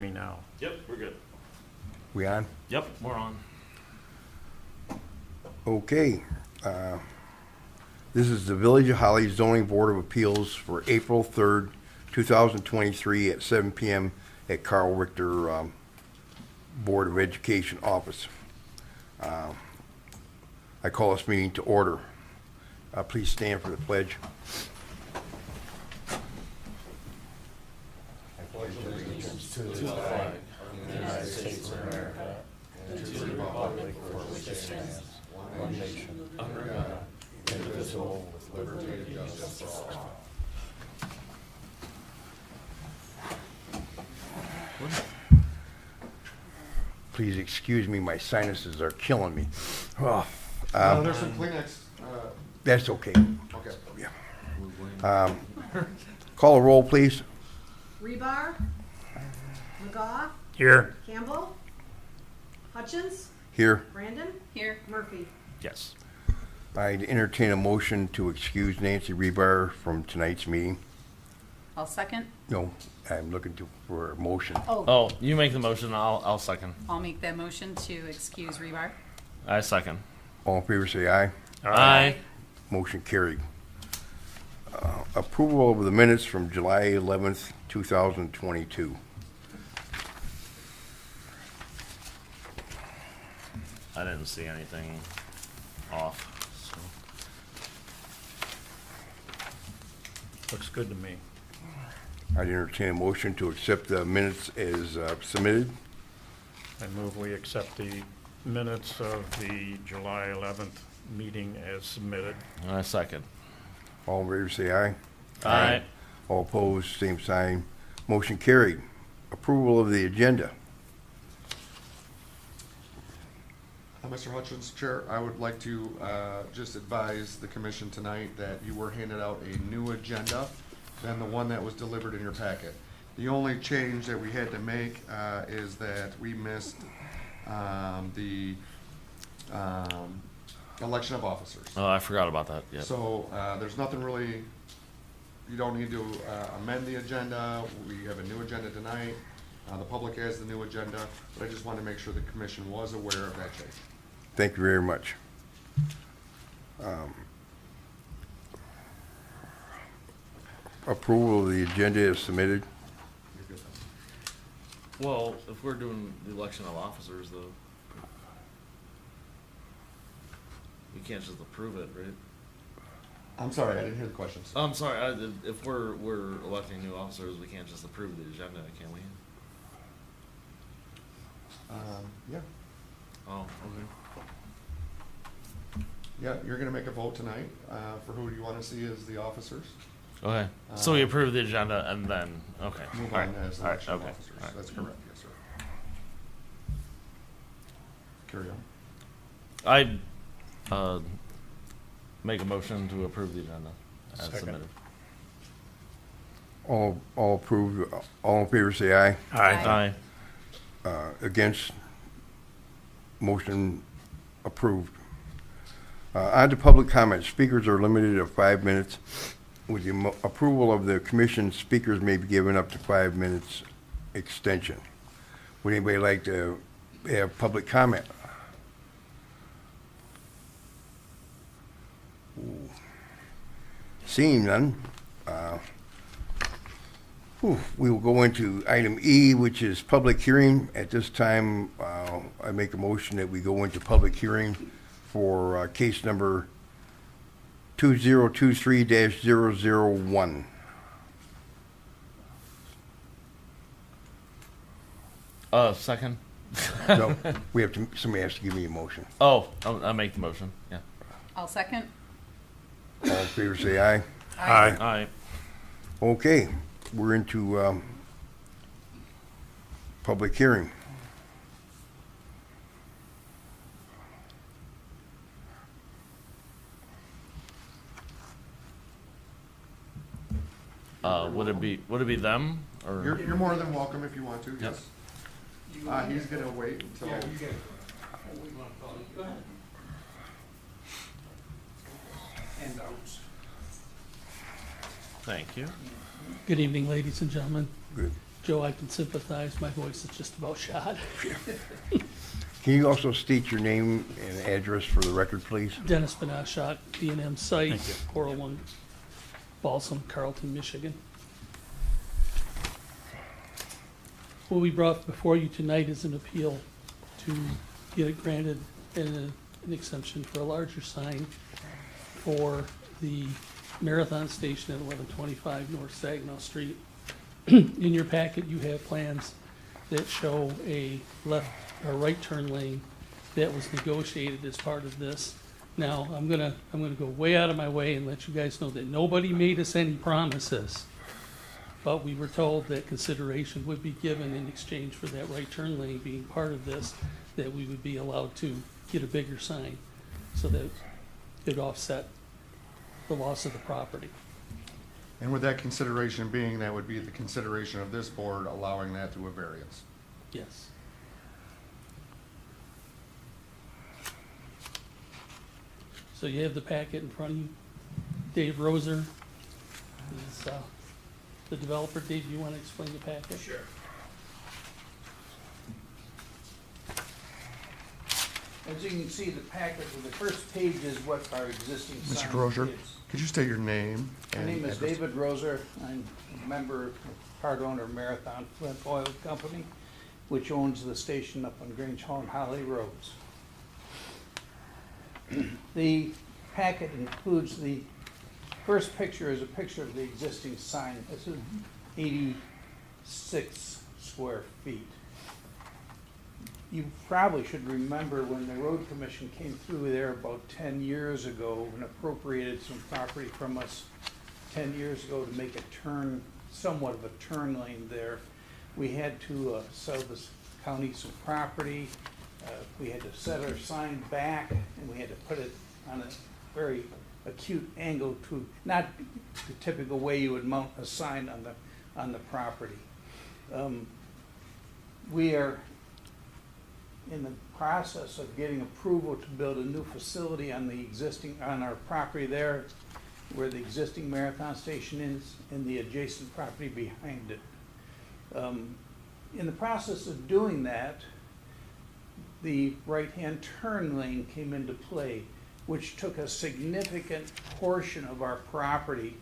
Me now. Yep, we're good. We on? Yep, we're on. Okay. This is the Village of Holly Zoning Board of Appeals for April 3rd, 2023 at 7 p.m. at Carl Richter Board of Education office. I call this meeting to order. Please stand for the pledge. Please excuse me, my sinuses are killing me. Oh, There's some Kleenex. that's okay. Okay. Yeah. Call a roll, please. Rebar, McGaw, Here. Campbell, Hutchins, Here. Brandon, Here. Murphy. Yes. I'd entertain a motion to excuse Nancy Rebar from tonight's meeting. I'll second. No, I'm looking for a motion. Oh, you make the motion. I'll second. I'll make that motion to excuse Rebar. I second. All in favor, say aye. Aye. Motion carried. Approval of the minutes from July 11th, 2022. I didn't see anything off. So. Looks good to me. I'd entertain a motion to accept the minutes as submitted. I move we accept the minutes of the July 11th meeting as submitted. I second. All in favor, say aye. Aye. All opposed, same sign. Motion carried. Approval of the agenda. Mr. Hutchins, Chair, I would like to just advise the commission tonight that you were handed out a new agenda than the one that was delivered in your packet. The only change that we had to make is that we missed the election of officers. Oh, I forgot about that. Yep. So there's nothing really, you don't need to amend the agenda. We have a new agenda tonight. The public has the new agenda, but I just wanted to make sure the commission was aware of that change. Thank you very much. Approval of the agenda is submitted. You're good. Well, if we're doing the election of officers, though, you can't just approve it, right? I'm sorry, I didn't hear the questions. I'm sorry. If we're electing new officers, we can't just approve the agenda, can we? Yeah, Oh, okay. yeah, you're gonna make a vote tonight for who you wanna see as the officers. Okay. So we approve the agenda and then okay. Move All on right. as All right. election of Okay. officers. All right. That's correct, yes, sir. Carry on. I make a motion to approve the agenda as Second. submitted. All approved. All in favor, say aye. Aye. Against, motion approved. On to public comment. Speakers are limited to 5 minutes. With the approval of the commission, speakers may be given up to 5 minutes extension. Would anybody like to have public comment? Ooh. Seeing none, we will go into item E, which is public hearing. At this time, I make a motion that we go into public hearing for case number 2023-001. Second. No, we have to, somebody has to give me a motion. Oh, I make the motion. Yeah. I'll second. All in favor, say aye. Aye. Okay, we're into public hearing. Would it be them or? You're more than welcome if you want to, yes. He's gonna wait until. Thank you. Good evening, ladies and gentlemen. Good. Joe, I can sympathize. My voice is just about shot. Can you also state your name and address for the record, please? Dennis Benashak, B&M site, Thank you. 401 Balsam, Carlton, Michigan. What we brought before you tonight is an appeal to get it granted an exemption for a larger sign for the Marathon Station at 1125 North Saginaw Street. In your packet, you have plans that show a left or right turn lane that was negotiated as part of this. Now, I'm gonna go way out of my way and let you guys know that nobody made us any promises, but we were told that consideration would be given in exchange for that right turn lane being part of this, that we would be allowed to get a bigger sign so that it offset the loss of the property. And with that consideration being, that would be the consideration of this board allowing that through a variance. Yes. So you have the packet in front of you. Dave Roser is the developer. Dave, do you want to explain the packet? Sure. As you can see, the packet, the first page is what our existing sign Mr. Roser, is. could you state your name? My and name is address? David Roser. I'm a member, part owner of Marathon Flint Oil Company, which owns the station up on Grange Hall and Holly Roads. The packet includes the first picture is a picture of the existing sign. This is 86 square feet. You probably should remember when the road commission came through there about 10 years ago and appropriated some property from us 10 years ago to make a turn, somewhat of a turn lane there. We had to sell this county some property. We had to set our sign back and we had to put it on a very acute angle to, not the typical way you would mount a sign on the property. We are in the process of getting approval to build a new facility on our property there, where the existing Marathon Station is, and the adjacent property behind it. In the process of doing that, the right-hand turn lane came into play, which took a significant portion of our property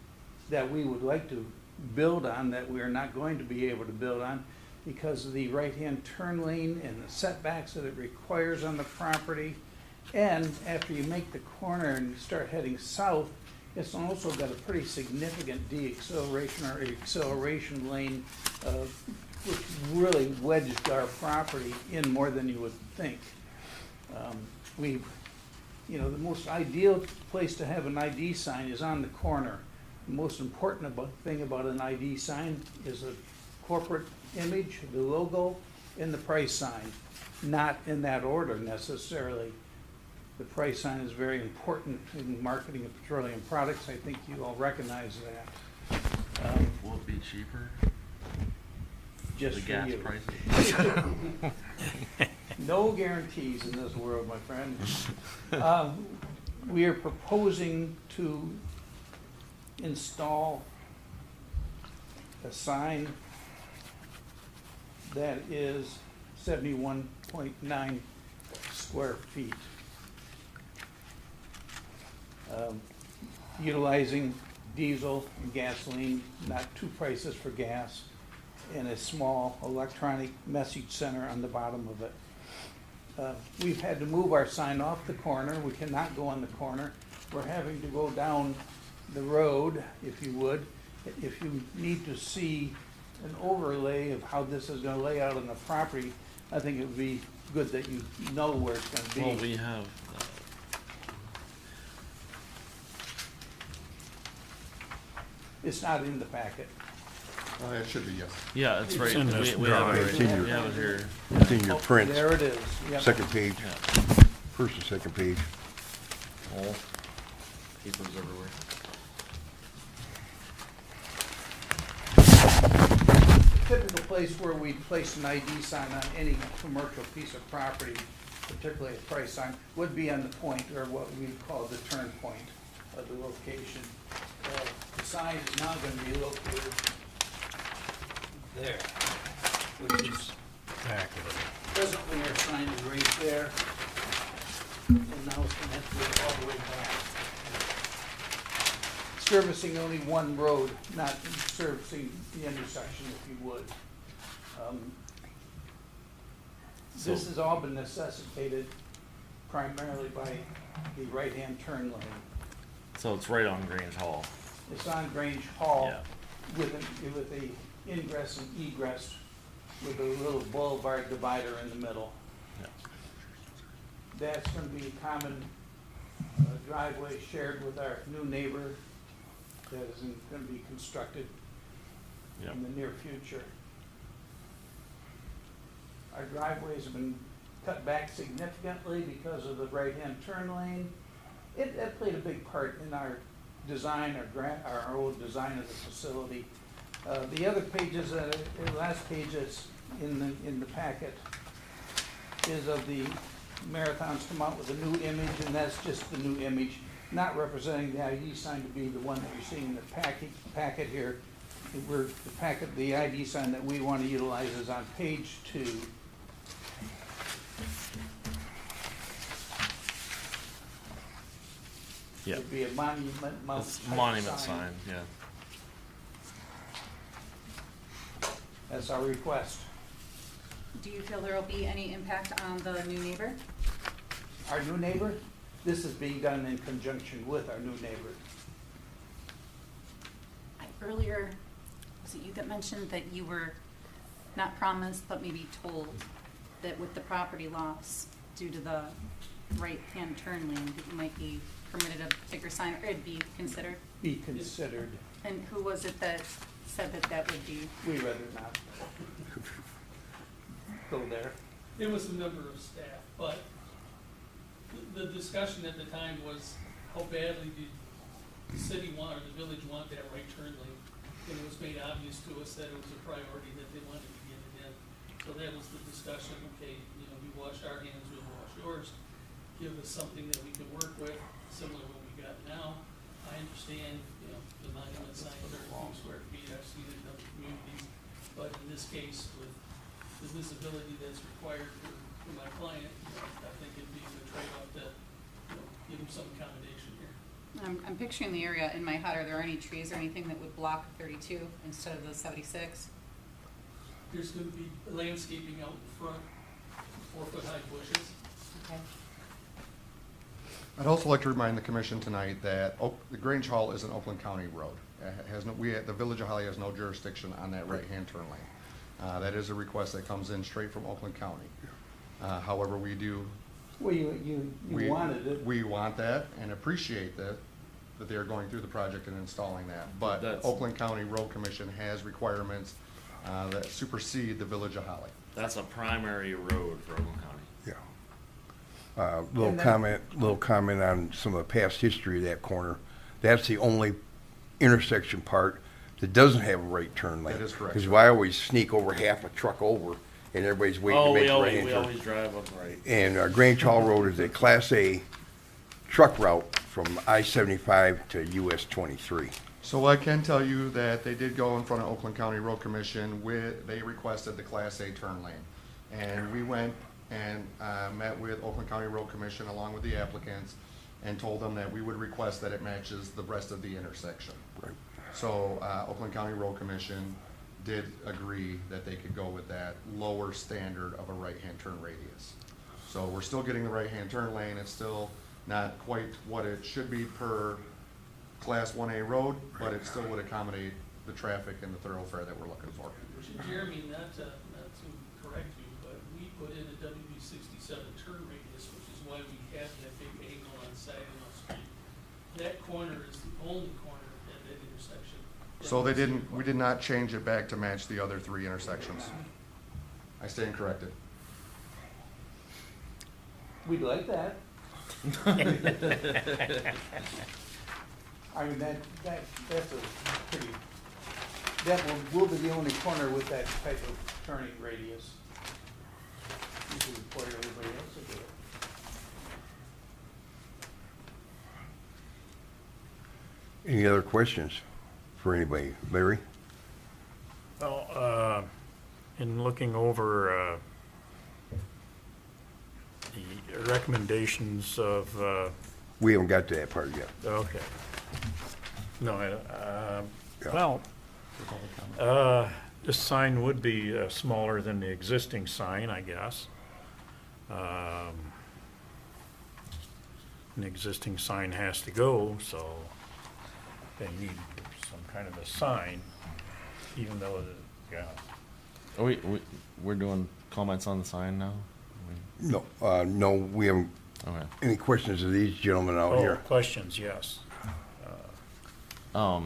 that we would like to build on, that we are not going to be able to build on, because of the right-hand turn lane and the setbacks that it requires on the property. And after you make the corner and you start heading south, it's also got a pretty significant deceleration or acceleration lane, which really wedged our property in more than you would think. The most ideal place to have an ID sign is on the corner. The most important thing about an ID sign is a corporate image, the logo, and the price sign. Not in that order necessarily. The price sign is very important in marketing of petroleum products. I think you all recognize that. Will it be cheaper? Just The for gas you. prices? No guarantees in this world, my friend. We are proposing to install a sign that is 71.9 square feet. Utilizing diesel and gasoline, not two prices for gas, and a small electronic message center on the bottom of it. We've had to move our sign off the corner. We cannot go on the corner. We're having to go down the road, if you would. If you need to see an overlay of how this is gonna lay out on the property, I think it would be good that you know where it's gonna be. Well, we have, It's not in the packet. It should be, yes. yeah, it's right, in this we have drawing. it It's in right, your- we have it here. It's in your Oh, prints, there it is. Yep. second page, Yeah. first and second page. All papers everywhere. Typical place where we place an ID sign on any commercial piece of property, particularly a price sign, would be on the point, or what we call the turn point of the location. The sign is now gonna be located there, which is Back of presently our sign is right there. And now it's gonna have to go all the way back. Servicing only one road, not servicing the intersection, if you would. This So- has all been necessitated primarily by the right-hand turn lane. So it's right on Grange Hall. It's on Grange Hall Yeah. with a ingress and egress with a little boulevard divider in the middle. Yeah. That's gonna be a common driveway shared with our new neighbor that is gonna be constructed Yeah. in the near future. Our driveways have been cut back significantly because of the right-hand turn lane. That played a big part in our design, our old design of the facility. The other pages, the last page that's in the packet is of the Marathon's come out with a new image, and that's just the new image, not representing the ID sign to be the one that you're seeing in the packet here. The ID sign that we want to utilize is on page 2. Yeah. It'd be a monument mount It's type monument sign, yeah. That's our request. Do you feel there will be any impact on the new neighbor? Our new neighbor, this is being done in conjunction with our new neighbor. Earlier, was it you that mentioned that you were not promised, but maybe told that with the property loss due to the right-hand turn lane, that you might be permitted a bigger sign, or it'd be considered? Be considered. And who was it that said that that would be? We rather not go there. It was a member of staff, but the discussion at the time was how badly did the city want, or the village want that right turn lane? And it was made obvious to us that it was a priority, that they wanted to get it in. So that was the discussion, okay, we wash our hands, we'll wash yours. Give us something that we can work with, similar to what we got now. I understand, the monument sign, 32 square feet, I've seen it in other communities. But in this case, with the visibility that's required for my client, I think it'd be a good trade-off to, give him some accommodation here. I'm picturing the area in my head. Are there any trees or anything that would block 32 instead of the 76? There's gonna be landscaping out in front, 4-foot-high bushes. Okay. I'd also like to remind the commission tonight that the Grange Hall is an Oakland County road. The Village of Holly has no jurisdiction on that right-hand turn lane. That is a request that comes in straight from Oakland County. However, we do. Well, you wanted it. We want that and appreciate that they are going through the project and installing that. But That's- Oakland County Road Commission has requirements that supersede the Village of Holly. That's a primary road for Oakland County. Yeah. And then- Little comment on some of the past history of that corner. That's the only intersection part that doesn't have a right turn lane. That is correct, Because sir. I always sneak over half a truck over, and everybody's waiting to Oh, make we the right hand we turn. always drive up right. And Grange Hall Road is a Class A truck route from I-75 to US 23. So I can tell you that they did go in front of Oakland County Road Commission they requested the Class A turn lane. And we went and met with Oakland County Road Commission along with the applicants and told them that we would request that it matches the rest of the intersection. Right. So Oakland County Road Commission did agree that they could go with that lower standard of a right-hand turn radius. So we're still getting the right-hand turn lane. It's still not quite what it should be per Class 1A road, but it still would accommodate the traffic and the thoroughfare that we're looking for. Jeremy, not to correct you, but we put in a WB67 turn radius, which is why we have that big angle on Saginaw Street. That corner is the only corner at that intersection. So we did not change it back to match the other 3 intersections. I stand corrected. We'd like that. I mean, that's a pretty, that will be the only corner with that type of turning radius. You can report everybody else to do it. Any other questions for anybody? Larry? Well, in looking over the recommendations of, We haven't got to that part yet. okay. No, Yeah. well, this sign would be smaller than the existing sign, I guess. An existing sign has to go, so they need some kind of a sign, even though, yeah. We're doing comments on the sign now? No, no, we haven't, Okay. any questions of these gentlemen out Oh, here? questions, yes. I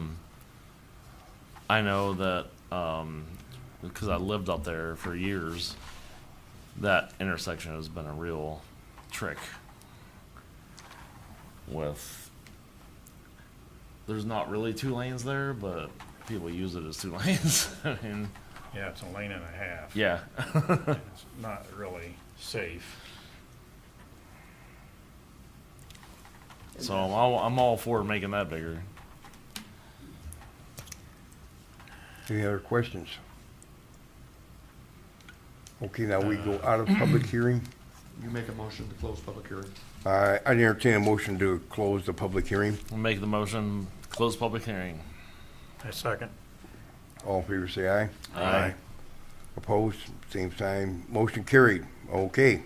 know that, because I lived up there for years, that intersection has been a real trick with, there's not really 2 lanes there, but people use it as 2 lanes. I mean, Yeah, it's a lane and a half. yeah. It's not really safe. So I'm all for making that bigger. Any other questions? Okay, now we go out of public hearing. You make a motion to close public hearing. I'd entertain a motion to close the public hearing. We'll make the motion, close public hearing. I second. All in favor, say aye. Aye. Opposed, same sign. Motion carried. Okay.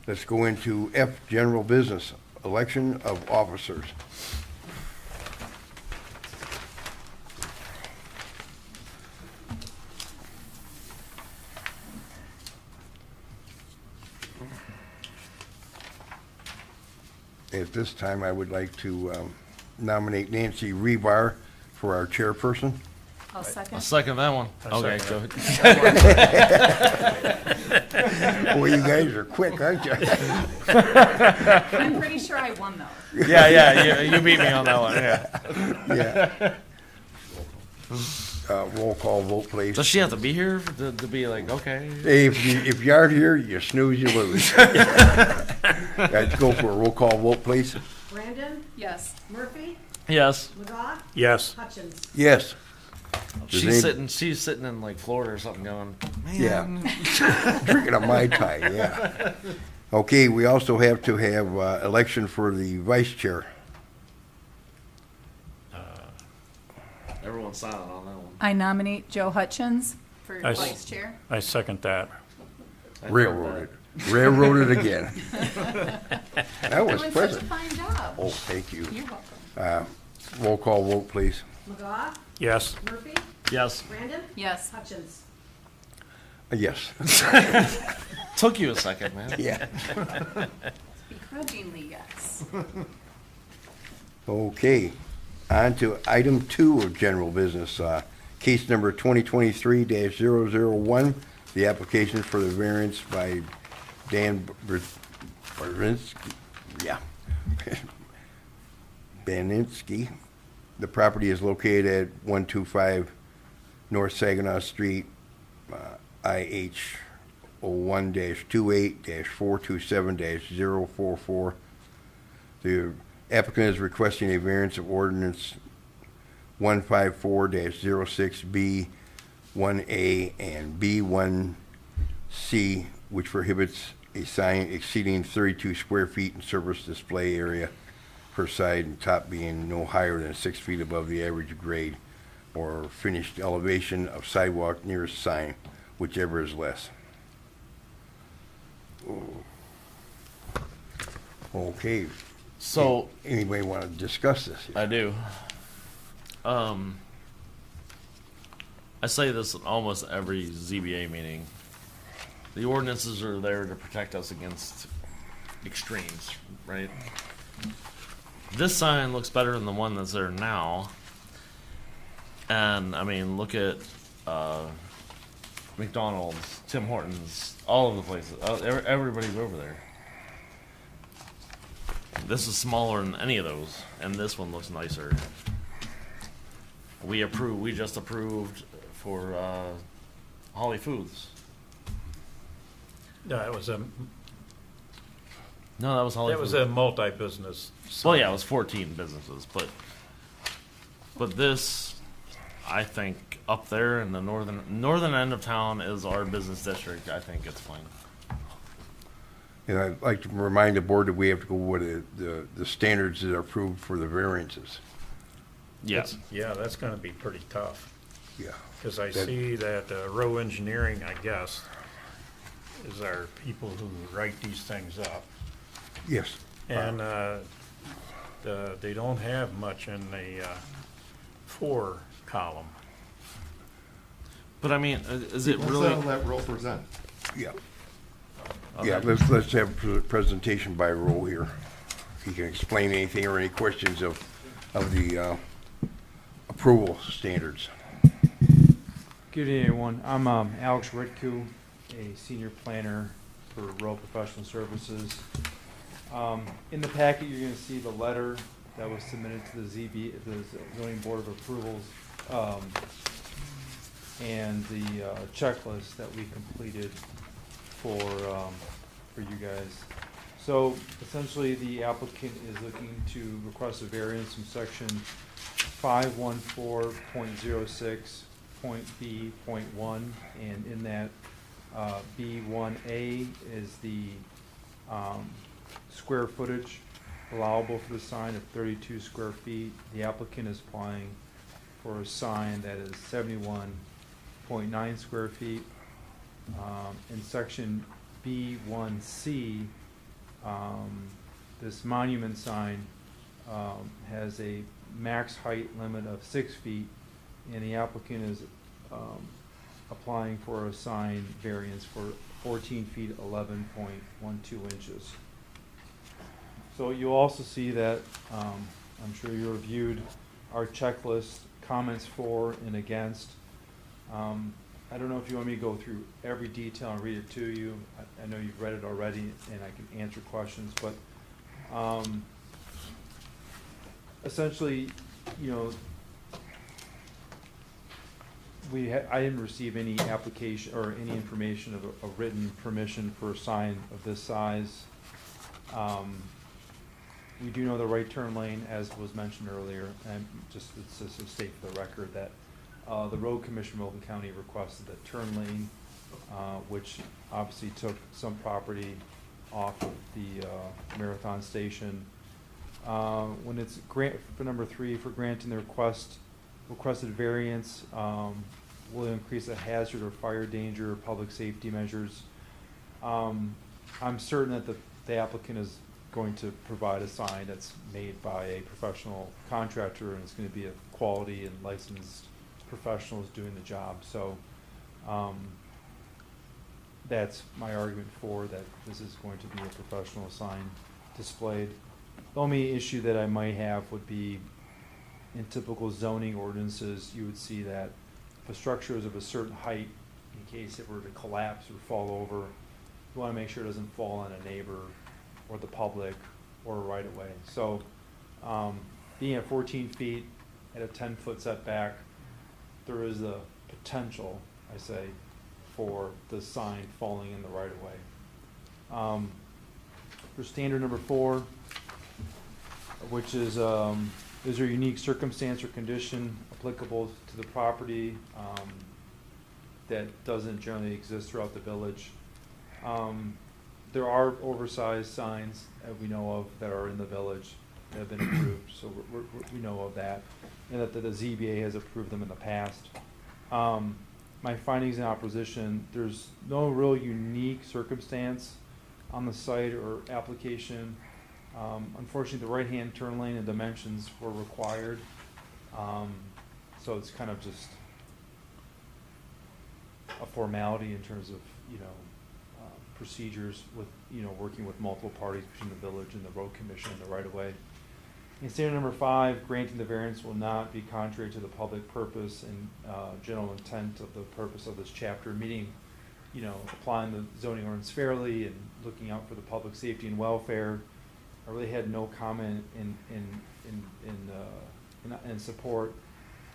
Let's go into F, general business, election of officers. At this time, I would like to nominate Nancy Rebar for our chairperson. I'll I'll second. second that one. I Okay, second go Boy, you guys are quick, aren't you? I'm pretty sure I won though. Yeah, you beat me on that one, yeah. Yeah. Roll call vote, please. Does she have to be here to be like, okay? Hey, if you aren't here, you snooze, you lose. Let's go for a roll call vote, please. Brandon, Yes. Murphy, Yes. McGough, Yes. Hutchins. Yes. Does any- She's sitting in like Florida or something going, Yeah. man. Drinking a Mai Tai, yeah. Okay, we also have to have election for the vice chair. Everyone's silent on that one. I nominate Joe Hutchins for I s- vice chair. I second that. Railroaded. Railroaded again. That was Doing such a pleasant. fine job. Oh, thank you. You're welcome. Roll call vote, please. McGough, Yes. Murphy, Yes. Brandon, Yes. Hutchins. Yes. Took you a second, man. Yeah. Begrudgingly, yes. Okay, on to item 2 of general business, case number 2023-001, the application for the variance by Dan Barinsky, yeah, Baninsky. The property is located at 125 North Saginaw Street, IH 01-28-427-044. The applicant is requesting a variance of ordinance 154-06B 1A and B1C, which prohibits a sign exceeding 32 square feet in surface display area per side and top being no higher than 6 feet above the average grade or finished elevation of sidewalk nearest sign, whichever is less. Okay. So, Anybody want to discuss this? I do. I say this at almost every ZBA meeting. The ordinances are there to protect us against extremes, right? This sign looks better than the one that's there now. And, I mean, look at McDonald's, Tim Hortons, all of the places. Everybody's over there. This is smaller than any of those, and this one looks nicer. We just approved for Holly Foods. No, it was a, No, that was Holly it was Foods. a multi-business. Well, yeah, it was 14 businesses, but this, I think up there in the northern end of town is our business district. I think it's fine. And I'd like to remind the board that we have to go with the standards that are approved for the variances. Yes. Yeah, that's gonna be pretty tough, Yeah. because I That- see that Row Engineering, I guess, is our people who write these things up. Yes. And they don't have much in the 4 column. But I mean, is it Let's really? let Roll present. Yeah. Okay. Yeah, let's have a presentation by Roll here. He can explain anything or any questions of the approval standards. Good evening, everyone. I'm Alex Ritku, a senior planner for Rowe Professional Services. In the packet, you're going to see the letter that was submitted to the Zoning Board of Approvals, and the checklist that we completed for you guys. So essentially, the applicant is looking to request a variance from section 514.06.B.1, and in that B1A is the square footage allowable for the sign of 32 square feet. The applicant is applying for a sign that is 71.9 square feet. In section B1C, this monument sign has a max height limit of 6 feet, and the applicant is applying for a sign variance for 14 feet 11.12 inches. So you'll also see that, I'm sure you reviewed our checklist, comments for and against. I don't know if you want me to go through every detail and read it to you. I know you've read it already and I can answer questions, but essentially, you know, I didn't receive any application or any information of a written permission for a sign of this size. We do know the right turn lane, as was mentioned earlier, and it's just to state for the record that the Road Commission of Milton County requested that turn lane, which obviously took some property off of the Marathon Station. When it's for number 3, for granting the requested variance, will increase the hazard or fire danger or public safety measures. I'm certain that the applicant is going to provide a sign that's made by a professional contractor, and it's going to be a quality and licensed professionals doing the job. So that's my argument for that this is going to be a professional sign displayed. The only issue that I might have would be in typical zoning ordinances, you would see that if a structure is of a certain height, in case it were to collapse or fall over, you want to make sure it doesn't fall on a neighbor or the public or right away. So being at 14 feet at a 10-foot setback, there is a potential, I say, for the sign falling in the right of way. For standard number 4, which is there a unique circumstance or condition applicable to the property that doesn't generally exist throughout the village? There are oversized signs that we know of that are in the village that have been approved, so we know of that, and that the ZBA has approved them in the past. My findings in opposition, there's no real unique circumstance on the site or application. Unfortunately, the right-hand turn lane and dimensions were required, so it's kind of just a formality in terms of, you know, procedures with, you know, working with multiple parties between the village and the road commission and the right-of-way. In standard number 5, granting the variance will not be contrary to the public purpose and general intent of the purpose of this chapter, meaning, you know, applying the zoning ordinance fairly and looking out for the public safety and welfare. I really had no comment in support.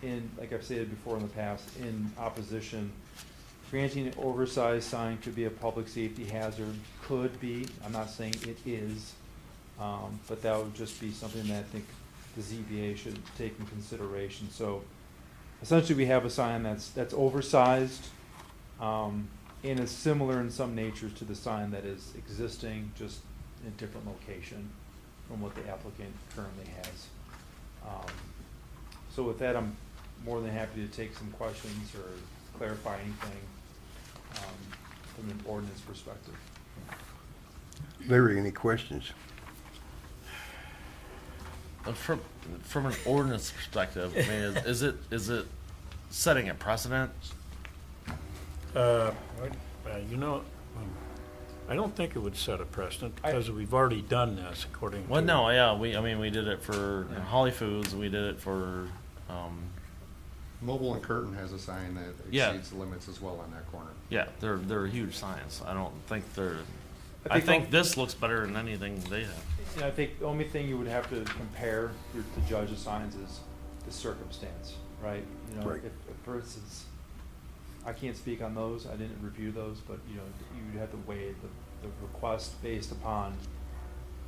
Like I've stated before in the past, in opposition, granting an oversized sign could be a public safety hazard. Could be. I'm not saying it is, but that would just be something that I think the ZBA should take in consideration. So essentially we have a sign that's oversized, and is similar in some natures to the sign that is existing, just in a different location from what the applicant currently has. So with that, I'm more than happy to take some questions or clarify anything from an ordinance perspective. Larry, any questions? From an ordinance perspective, I mean, is it setting a precedent? You know, I don't think it would set a precedent because we've already done this according to. Well, no, yeah, we did it for Holly Foods, we did it for, Mobile and Curtin has a sign that Yeah. exceeds the limits as well on that corner. yeah, they're huge signs. I don't think they're, I I think think this looks better than anything they have. And I think the only thing you would have to compare to judge the signs is the circumstance, right? You know, Right. if, for instance, I can't speak on those, I didn't review those, but, you know, you'd have to weigh the request based upon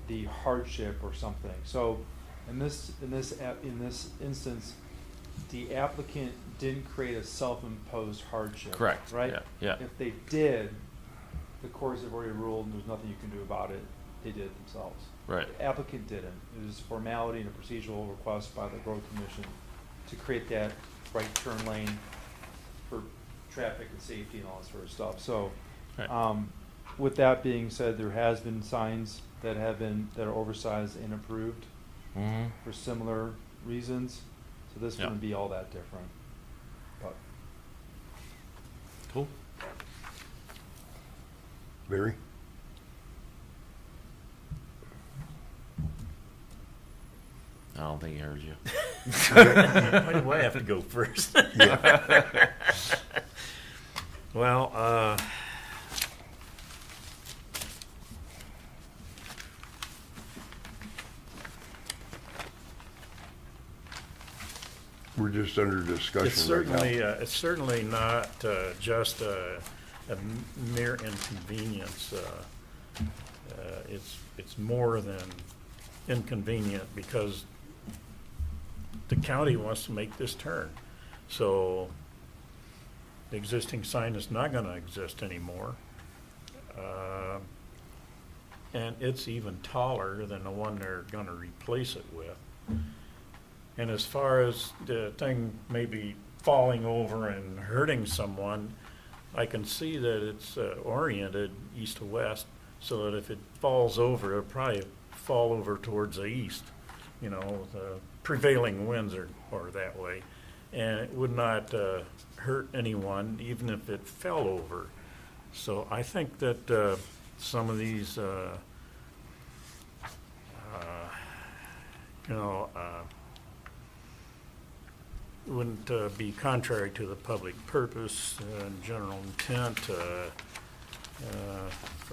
the hardship or something. So, in this instance, the applicant didn't create a self-imposed hardship. Correct, Right? yeah, yeah. If they did, the courts have already ruled and there's nothing you can do about it, they did it themselves. Right. The applicant didn't. It was a formality and a procedural request by the road commission to create that right turn lane for traffic and safety and all that sort of stuff. So, Right. with that being said, there has been signs that are oversized and approved Mm-hmm. for similar reasons. So this Yeah. wouldn't be all that different. But Cool. Larry? I don't think he heard you. Why do I have to go first? Well, We're just under discussion right now. it's certainly not just a mere inconvenience. It's more than inconvenient because the county wants to make this turn. So the existing sign is not gonna exist anymore. And it's even taller than the one they're gonna replace it with. And as far as the thing maybe falling over and hurting someone, I can see that it's oriented east to west, so that if it falls over, it'll probably fall over towards the east. You know, the prevailing winds are that way. And it would not hurt anyone, even if it fell over. So I think that some of these, wouldn't be contrary to the public purpose and general intent for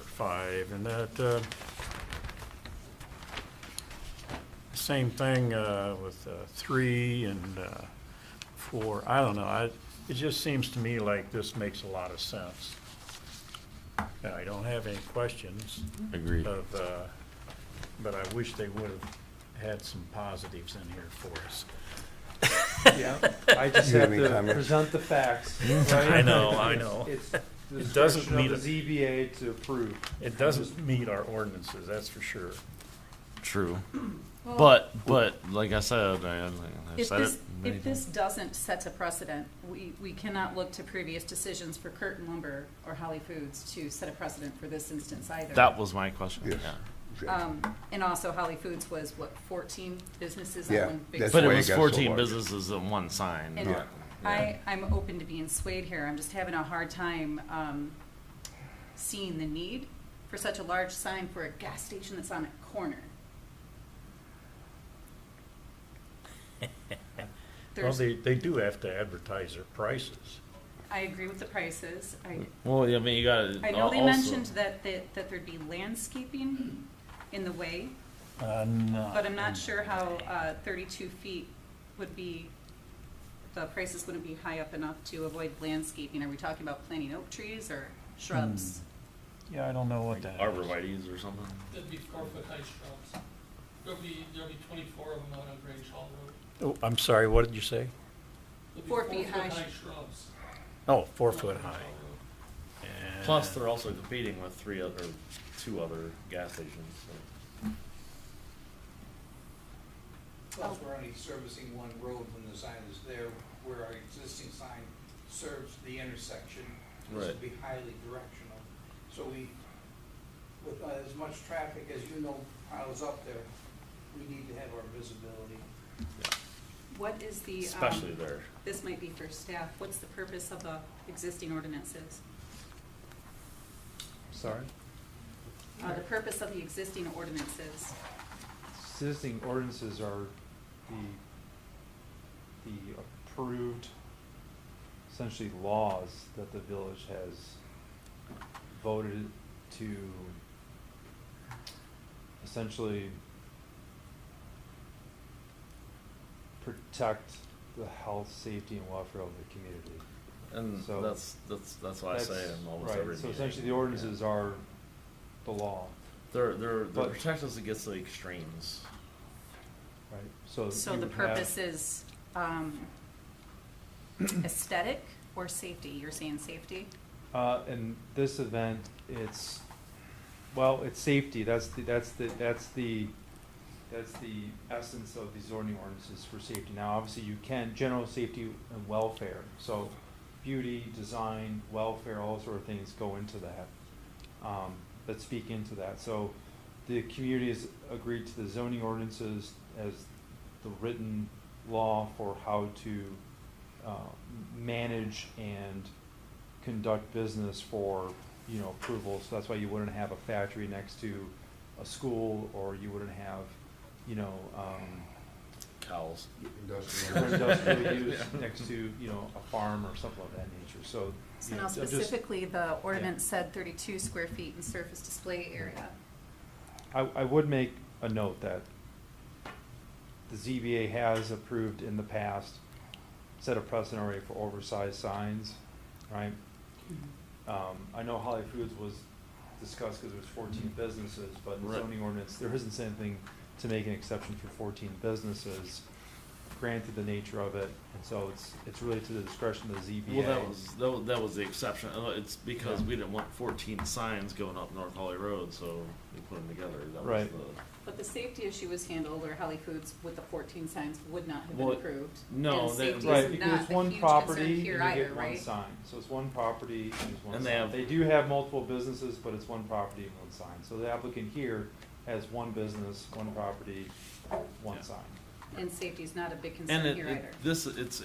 5, and that same thing with 3 and 4. I don't know. It just seems to me like this makes a lot of sense. And I don't have any questions Agreed. but I wish they would have had some positives in here for us. yeah, I just You have have any to comments? present the facts. Right? I know. It's the It doesn't discretion meet of the ZBA to approve. It doesn't meet our ordinances, that's for sure. True. Well, But like I said, I've If said this, it many if this times. doesn't set a precedent, we cannot look to previous decisions for Curtin Lumber or Holly Foods to set a precedent for this instance either. That was my question. Yes. Yeah. Exactly. And also Holly Foods was, what, 14 businesses Yeah, on one big that's But sign? it why was it got so 14 large. businesses and one sign. And Yeah. I'm open to being swayed here. I'm just having a hard time seeing the need for such a large sign for a gas station that's on a corner. Well, There's, they do have to advertise their prices. I agree with the prices. Well, I mean, you got to. I know they mentioned that there'd be landscaping in the way, No. but I'm not sure how 32 feet would be, the prices wouldn't be high up enough to avoid landscaping. Are we talking about planting oak trees or shrubs? Yeah, I don't know what that is. Arborvitaes or something. That'd be 4-foot high shrubs. There'll be 24 of them out on Grange Hall Road. Oh, I'm sorry, what did you say? 4 feet high. shrubs. Oh, 4 foot high. And- Plus, they're also competing with two other gas stations. So. Plus, we're only servicing one road when the sign is there, where our existing sign serves the intersection. This Right. would be highly directional. So we, with as much traffic as you know piles up there, we need to have our visibility. What is the, Especially there. this might be for staff, what's the purpose of the existing ordinances? Sorry? The purpose of the existing ordinances? Existing ordinances are the approved, essentially laws that the village has voted to essentially protect the health, safety, and welfare of the community. And So that's why I say That's- in almost right, every so meeting. essentially the ordinances are the law, They're but- protect us against the extremes. right? So So you the would have- purpose is, aesthetic or safety? You're saying safety? In this event, it's, well, it's safety, that's the essence of the zoning ordinances for safety. Now, obviously, you can, general safety and welfare, so beauty, design, welfare, all sort of things go into that, that speak into that. So the community has agreed to the zoning ordinances as the written law for how to manage and conduct business for, approval. So that's why you wouldn't have a factory next to a school, or you wouldn't have, Cows. industrial use next to, a farm or something of that nature. So, So now specifically, the ordinance said 32 square feet in surface display area. I would make a note that the ZBA has approved in the past, set a precedent already for oversized signs, right? I know Holly Foods was discussed because it was 14 businesses, but in the Right. zoning ordinance, there isn't anything to make an exception for 14 businesses, granted the nature of it, and so it's really to the discretion of the ZBA. Well, that was the exception. It's because we didn't want 14 signs going up North Holly Road, so we put them together. That was Right. But the safety issue was handled, or Holly Foods with the 14 signs would not have been Well, approved. no, And they- safety Right, is because not it's a one huge property, concern and you here get either, one right? sign, so it's one property and there's one sign. And they have- They do have multiple businesses, but it's one property and one sign, so the applicant here has one business, one property, one Yeah. sign. And safety is not a big And concern here either.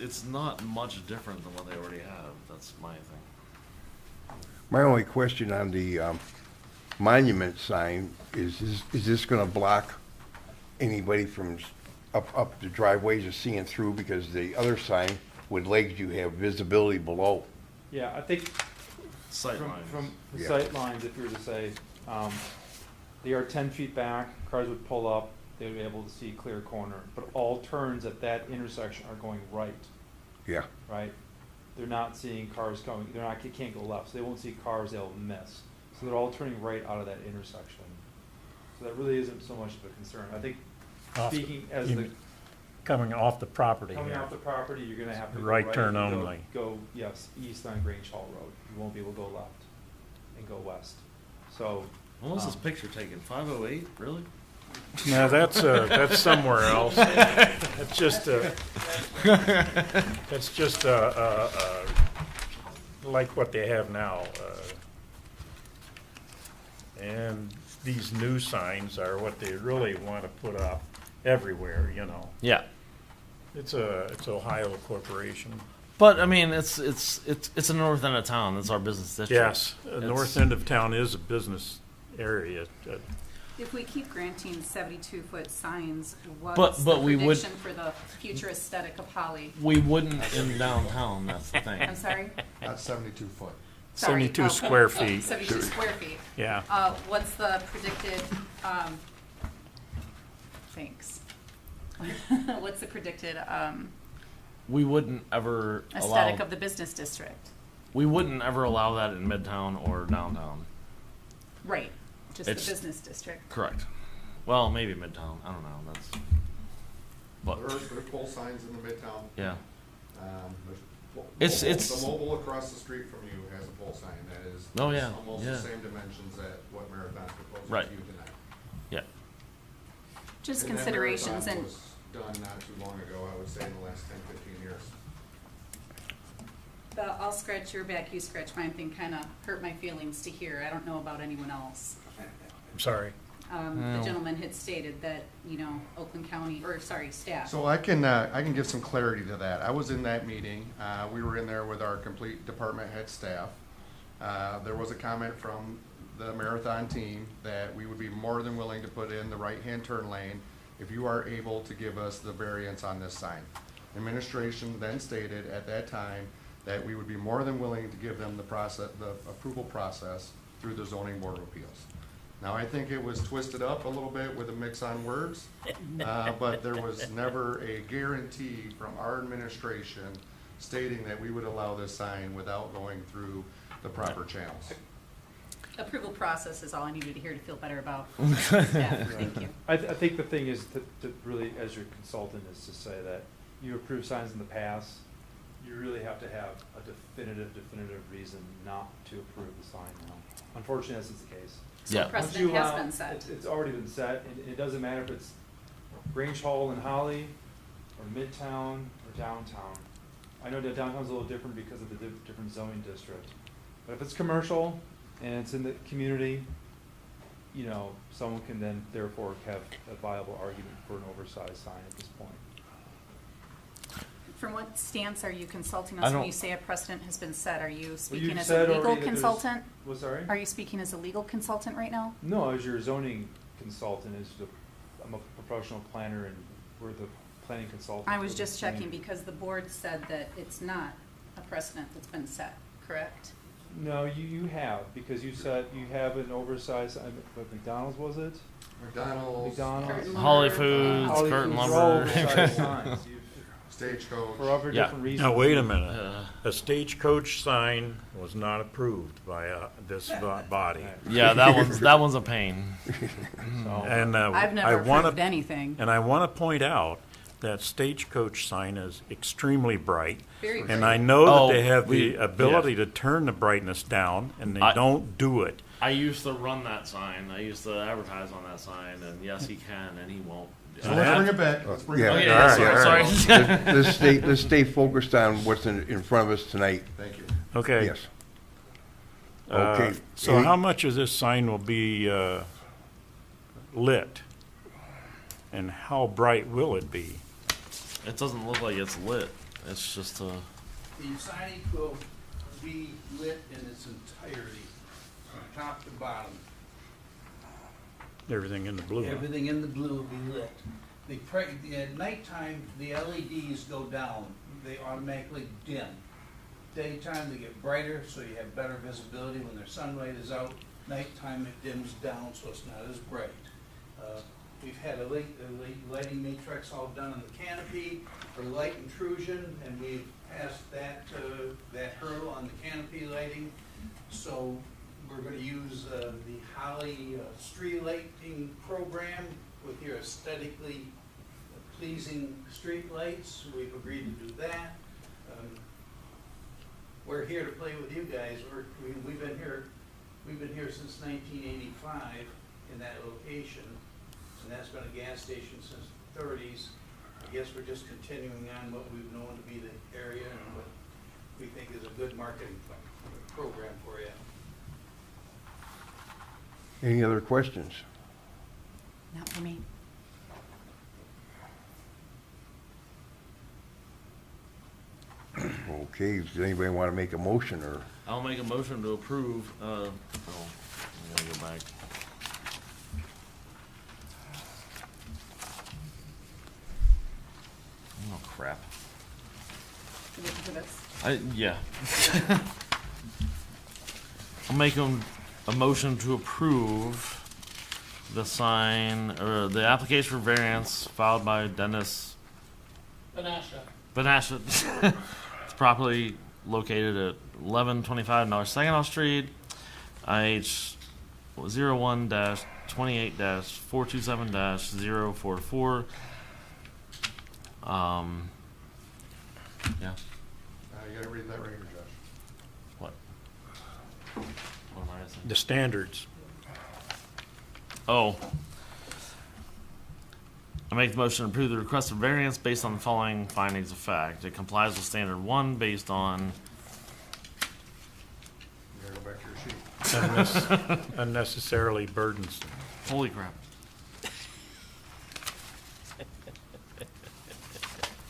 it's not much different than what they already have. That's my thing. My only question on the monument sign is this gonna block anybody from up the driveways or seeing through? Because the other sign with legs, you have visibility below. Yeah, I think Sight from, lines. from the Yeah. sight lines, if you were to say, they are 10 feet back, cars would pull up, they would be able to see a clear corner, but all turns at that intersection are going right, Yeah. right? They're not seeing cars coming, can't go left, so they won't see cars they'll miss. So they're all turning right out of that intersection. So that really isn't so much of a concern. I think, Off- speaking as you the, mean coming off the property coming here. off the property, you're gonna have to go Right turn and only. Go, yes, east on Grange Hall Road. You won't be able to go left and go west. So, When was this picture taken? 508? Really? No, that's somewhere else. That's just like what they have now. And these new signs are what they really want to put up everywhere, Yeah. It's Ohio Corporation. But I mean, it's a north end of town. That's our business district. Yes, the It's- north end of town is a business area. If we keep granting 72-foot signs, But what's the we would- prediction for the future aesthetic of Holly? We wouldn't in downtown. That's the thing. I'm sorry? That's 72 foot. Sorry. 72 Oh, square oh, feet. 72 square feet. Yeah. What's the predicted, thanks. What's the predicted, We wouldn't ever aesthetic allow. of the business district? We wouldn't ever allow that in Midtown or downtown. Right, just the It's- business district. Correct. Well, maybe Midtown. I don't know. That's. But There's pole signs in the Midtown. yeah. It's- The mobile across the street from you has a pole sign that is. Oh, yeah, Almost yeah. the same dimensions that what Marathon's proposing Right. to you tonight. Yeah. Just And that considerations Marathon and, was done not too long ago, I would say in the last 10, 15 years. the I'll scratch your back, you scratch mine thing kinda hurt my feelings to hear. I don't know about anyone else. I'm sorry. The Oh. gentleman had stated that, Oakland County, or sorry, staff. So I can give some clarity to that. I was in that meeting. We were in there with our complete department head staff. There was a comment from the Marathon team that we would be more than willing to put in the right-hand turn lane if you are able to give us the variance on this sign. Administration then stated at that time that we would be more than willing to give them the approval process through the zoning board of appeals. Now, I think it was twisted up a little bit with a mix on words, but there was never a guarantee from our administration stating that we would allow this sign without going through the proper channels. Approval process is all I needed to hear to feel better about staff. Thank you. I think the thing is to really, as your consultant, is to say that you approved signs in the past. You really have to have a definitive reason not to approve the sign now. Unfortunately, that's the case. So Yeah. Once precedent you has allow- been set. It's already been set, and it doesn't matter if it's Grange Hall in Holly, or Midtown, or downtown. I know that downtown's a little different because of the different zoning district. But if it's commercial, and it's in the community, someone can then therefore have a viable argument for an oversized sign at this point. From what stance are you consulting I us when don't- you say a precedent has been set? Are you Well, speaking you've as said a legal already that there's- consultant? What, sorry? Are you speaking as a legal consultant right now? No, as your zoning consultant, I'm a professional planner, and we're the planning consultant. I was for the just checking community. because the board said that it's not a precedent that's been set, correct? No, you have, because you said you have an oversized, what McDonald's was it? McDonald's, McDonald's. Curtain Holly lumber. Foods, Holly Curtain Foods are all Lumber. oversized signs. Stagecoach. For other Yeah. different reasons. Now, wait a minute. Uh, A stagecoach sign was not approved by this body. Yeah, that one's a pain. So- And I've I never want approved to, anything. and I want to point out that stagecoach sign is extremely bright. Very And bright. I know Oh, that they have we- the ability to turn the brightness down, and they I- don't do it. I used to run that sign. I used to advertise on that sign, and yes, he can, and he won't. So let's bring it back. Let's bring it Yeah, back. yeah, all right, sorry, all right. sorry. Let's stay focused on what's in front of us tonight. Thank you. Okay. Yes. Uh, Okay. So Any- how much of this sign will be lit? And how bright will it be? It doesn't look like it's lit. It's just a. The signage will be lit in its entirety, from top to bottom. Everything in the blue? Everything in the blue will be lit. At nighttime, the LEDs go down, they automatically dim. Daytime, they get brighter, so you have better visibility when their sunlight is out. Nighttime, it dims down, so it's not as bright. We've had a lighting matrix all done on the canopy for light intrusion, and we've passed that hurdle on the canopy lighting. So we're gonna use the Holly street lighting program with your aesthetically pleasing street lights. We've agreed to do that. We're here to play with you guys. We've been here since 1985 in that location, and that's been a gas station since the 30s. I guess we're just continuing on what we've known to be the area and what we think is a good marketing program for you. Any other questions? Not for me. Okay, does anybody want to make a motion, or? I'll make a motion to approve. I'm gonna go back. Oh crap. For this. Yeah. I'll make a motion to approve the sign, or the application for variance filed by Dennis Benasha. It's properly located at 1125 North Saginaw Street, IH 01-28-427-044. Yeah. You gotta read that right here, Josh. What? What am I saying? The standards. Oh. I make the motion to approve the requested variance based on the following findings of fact. It complies with standard 1 based on You gotta go back to your sheet. Unnecessarily burdensome. holy crap.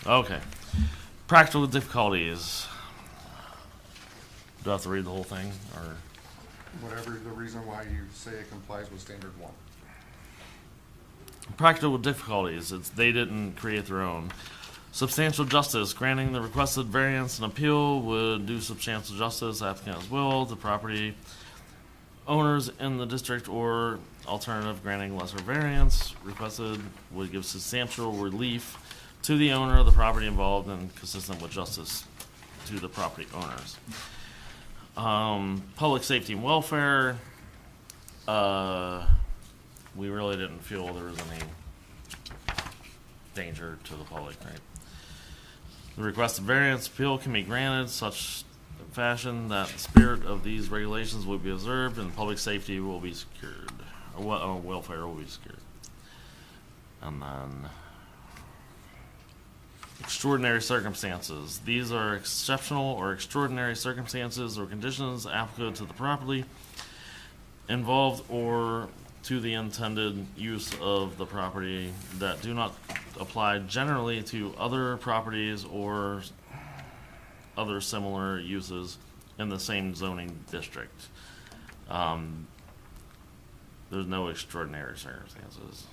Okay. Practical difficulties. Do I have to read the whole thing or Whatever the reason why you say it complies with standard 1. practical difficulties? They didn't create their own. Substantial justice. Granting the requested variance and appeal would do substantial justice, applicant as well, to property owners in the district, or alternative, granting lesser variance requested would give substantial relief to the owner of the property involved and consistent with justice to the property owners. Public safety and welfare. We really didn't feel there was any danger to the public, right? The requested variance appeal can be granted such fashion that the spirit of these regulations will be observed and public safety will be secured, or welfare will be secured. And then extraordinary circumstances. These are exceptional or extraordinary circumstances or conditions applicable to the property involved or to the intended use of the property that do not apply generally to other properties or other similar uses in the same zoning district. There's no extraordinary circumstances.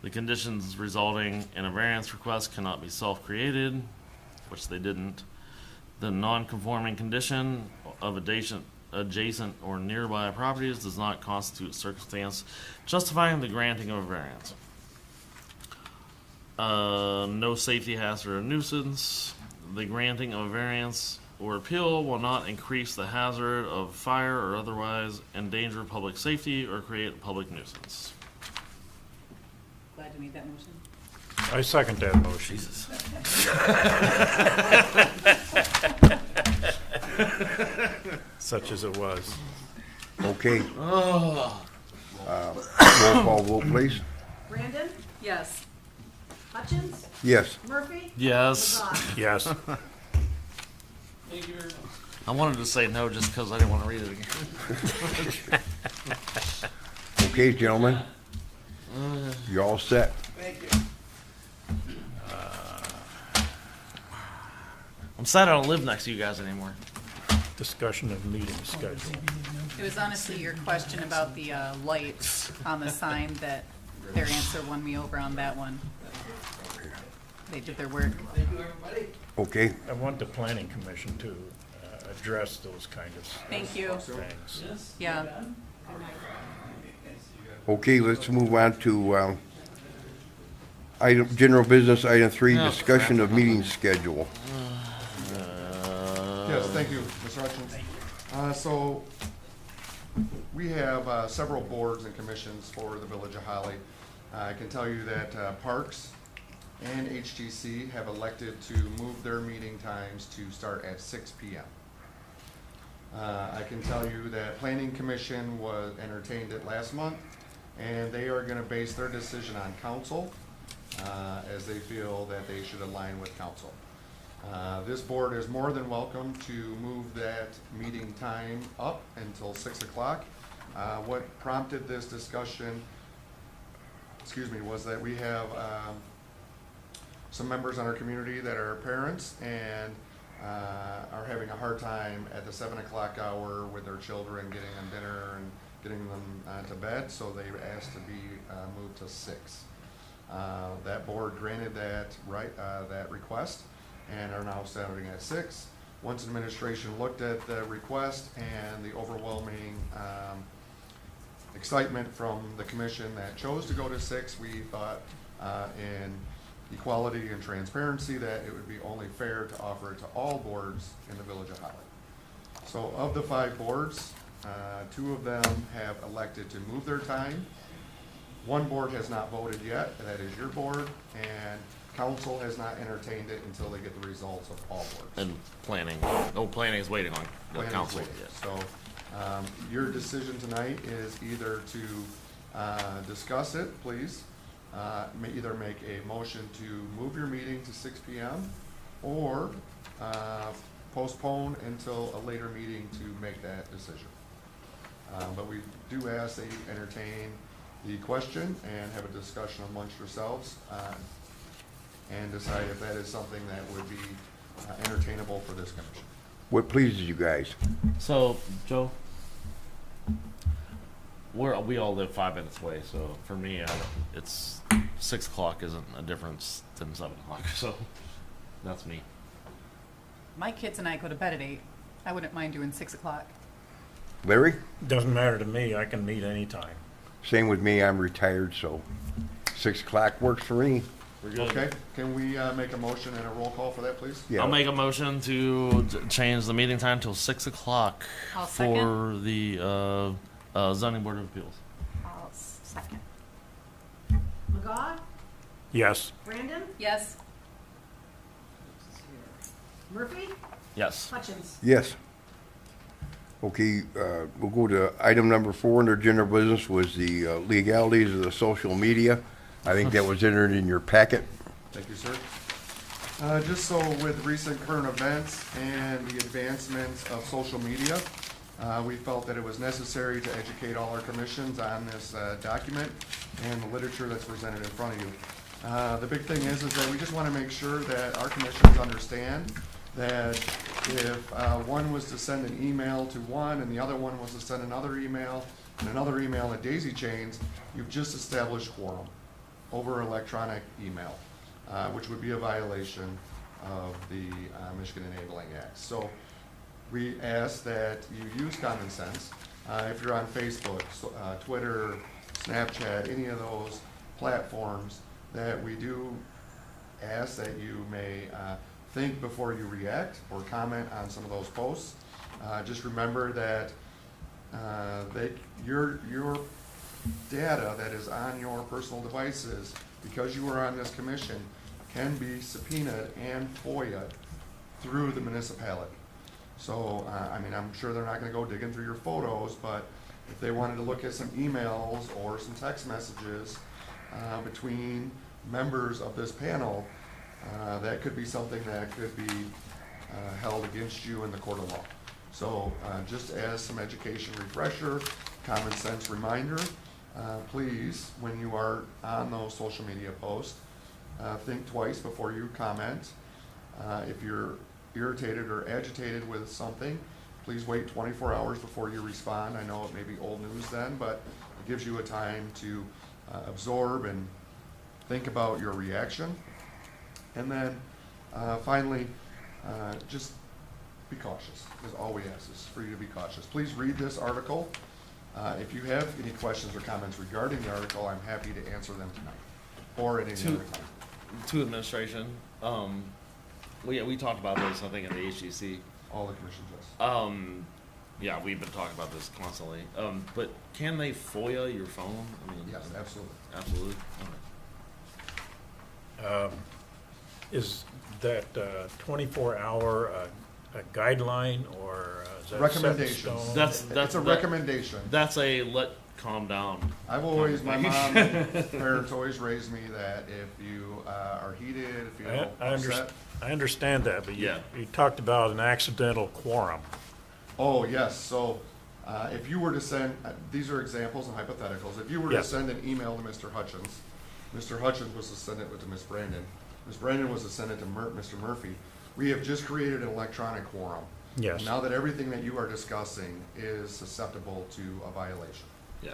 The conditions resulting in a variance request cannot be self-created, which they didn't. The non-conforming condition of adjacent or nearby properties does not constitute circumstance justifying the granting of a variance. No safety hazard or nuisance. The granting of a variance or appeal will not increase the hazard of fire or otherwise endanger public safety or create a public nuisance. Glad to make that motion. I second that motion. Jesus. Such as it was. Okay, Oh. roll call vote, please. Brandon, Yes. Hutchins, Yes. Murphy, Yes. McGough. Yes. Thank you very much. I wanted to say no just because I didn't want to read it again. Okay, gentlemen, you all set? I'm sad I don't live next to you guys anymore. Discussion of meeting schedule. It was honestly your question about the lights on the sign that their answer won me over on that one. They did their work. Okay, I want the planning commission to address those kind of Thank you. things. Yeah. okay, let's move on to, general business, item 3, Oh, discussion of meeting schedule. Yes, thank you, Mr. Hutchins. So, we have several boards and commissions for the Village of Holly. I can tell you that Parks and HTC have elected to move their meeting times to start at 6 p.m. I can tell you that Planning Commission was entertained it last month, and they are gonna base their decision on council, as they feel that they should align with council. This board is more than welcome to move that meeting time up until 6 o'clock. What prompted this discussion, was that we have some members on our community that are parents and are having a hard time at the 7 o'clock hour with their children, getting them dinner and getting them to bed, so they asked to be moved to 6. That board granted that request and are now starting at 6. Once administration looked at the request and the overwhelming excitement from the commission that chose to go to 6, we thought in equality and transparency that it would be only fair to offer it to all boards in the Village of Holly. So of the 5 boards, 2 of them have elected to move their time. One board has not voted yet, and that is your board, and Council has not entertained it until they get the results of all works. And planning, planning is waiting on the Planning council. waiting. Yeah. So, your decision tonight is either to, discuss it, please, either make a motion to move your meeting to 6 PM or, postpone until a later meeting to make that decision. But we do ask that you entertain the question and have a discussion amongst yourselves, and decide if that is something that would be entertainable for this commission. What pleases you guys? So, Joe, we all live 5 minutes away, so for me, it's 6 o'clock isn't a difference than 7 o'clock. So that's me. My kids and I go to bed at 8. I wouldn't mind doing 6 o'clock. Larry? Doesn't matter to me, I can meet anytime. Same with me, I'm retired, so 6 o'clock works for me. We're good. Okay, can we make a motion and a roll call for that, please? Yeah. I'll make a motion to change the meeting time till 6 o'clock I'll for the zoning board of appeals. I'll second. McGaw, Yes. Brandon, Yes. Murphy, Yes. Hutchins. Yes. Okay, we'll go to item number 4 under general business was the legalities of the social media. I think that was entered in your packet. Thank you, sir. Just so with recent current events and the advancements of social media, we felt that it was necessary to educate all our commissions on this document and the literature that's presented in front of you. The big thing is that we just want to make sure that our commissions understand that if one was to send an email to one and the other one was to send another email and another email at daisy chains, you've just established quorum over electronic email, which would be a violation of the Michigan Enabling Act. So we ask that you use common sense. If you're on Facebook, Twitter, Snapchat, any of those platforms, that we do ask that you may think before you react or comment on some of those posts. Just remember that your data that is on your personal devices, because you are on this commission, can be subpoenaed and FOIA'd through the municipality. So, I mean, I'm sure they're not gonna go digging through your photos, but if they wanted to look at some emails or some text messages between members of this panel, that could be something that could be held against you in the court of law. So, just as some education refresher, common sense reminder, please, when you are on those social media posts, think twice before you comment. If you're irritated or agitated with something, please wait 24 hours before you respond. I know it may be old news then, but it gives you a time to absorb and think about your reaction. And then finally, just be cautious, is all we ask is for you to be cautious. Please read this article. If you have any questions or comments regarding the article, I'm happy to answer them tonight or at any other time. To administration, we talked about this, I think, in the HGC. All the commissions, yes. Yeah, we've been talking about this constantly. But can they FOIA your phone? I mean, Yes, absolutely. absolutely. Okay. Is that 24-hour a guideline or is that set in Recommendation. stone? It's a recommendation. That's a calm down. I've always, my mom and parents always raised me that if you are heated, if you feel upset. I understand that, but Yeah. you talked about an accidental quorum. Oh, yes, so, if you were to send, these are examples and hypotheticals, if you were to Yes. send an email to Mr. Hutchins, Mr. Hutchins was to send it to Ms. Brandon, Ms. Brandon was to send it to Mr. Murphy, we have just created an electronic quorum. Yes. Now that everything that you are discussing is susceptible to a violation. Yeah.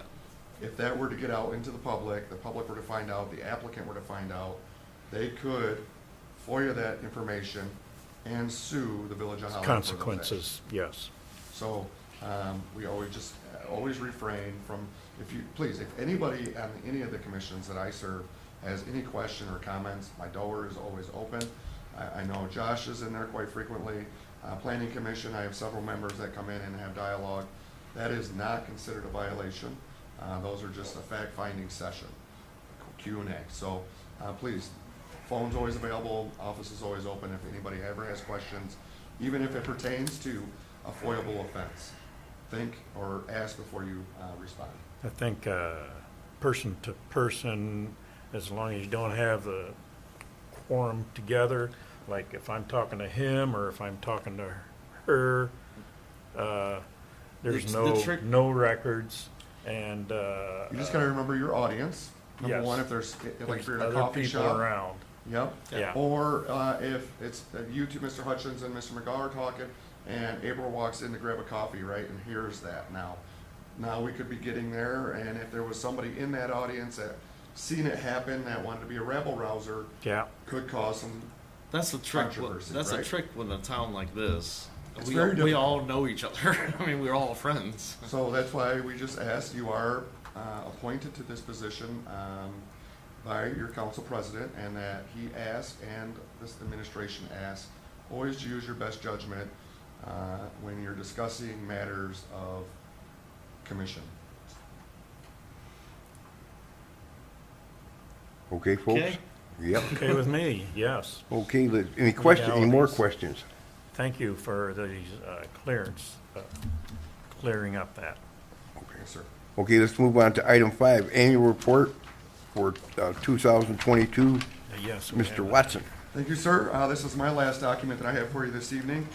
If that were to get out into the public were to find out, the applicant were to find out, they could FOIA that information and sue the Village of Holland for those actions. Consequences, yes. So, we always refrain from, please, if anybody on any of the commissions that I serve has any question or comments, my door is always open. I know Josh is in there quite frequently. Planning Commission, I have several members that come in and have dialogue. That is not considered a violation. Those are just a fact-finding session, Q&A. So, please, Phone's always available, office is always open if anybody ever has questions, even if it pertains to a foible offense. Think or ask before you respond. I think person to person, as long as you don't have the quorum together, like if I'm talking to him or if I'm talking to her, there's The trick- no records, and You just gotta remember your audience. Number Yes. one, if there's, like there's if you're in a other coffee people shop. around. Yep. Yeah. Or if it's you two, Mr. Hutchins and Mr. McGaw are talking, and April walks in to grab a coffee, right, and hears that now. Now we could be getting there, and if there was somebody in that audience that seen it happen, that wanted to be a rabble rouser, Yeah. could cause some, That's the trick. Controversy, That's right? a trick with a town like this. It's We, very we difficult. all know each other. I mean, we're all friends. so that's why we just asked, you are appointed to this position by your council president, and that he asked, and this administration asked, always use your best judgment when you're discussing matters of commission. Okay, folks? Okay. Yep. Okay with me, yes. Okay, any questions, any more Legalities. questions? Thank you for these clearing up that. Okay, sir. Okay, let's move on to item 5, annual report for 2022. Yes. we Mr. have that. Watson. Thank you, sir. This is my last document that I have for you this evening.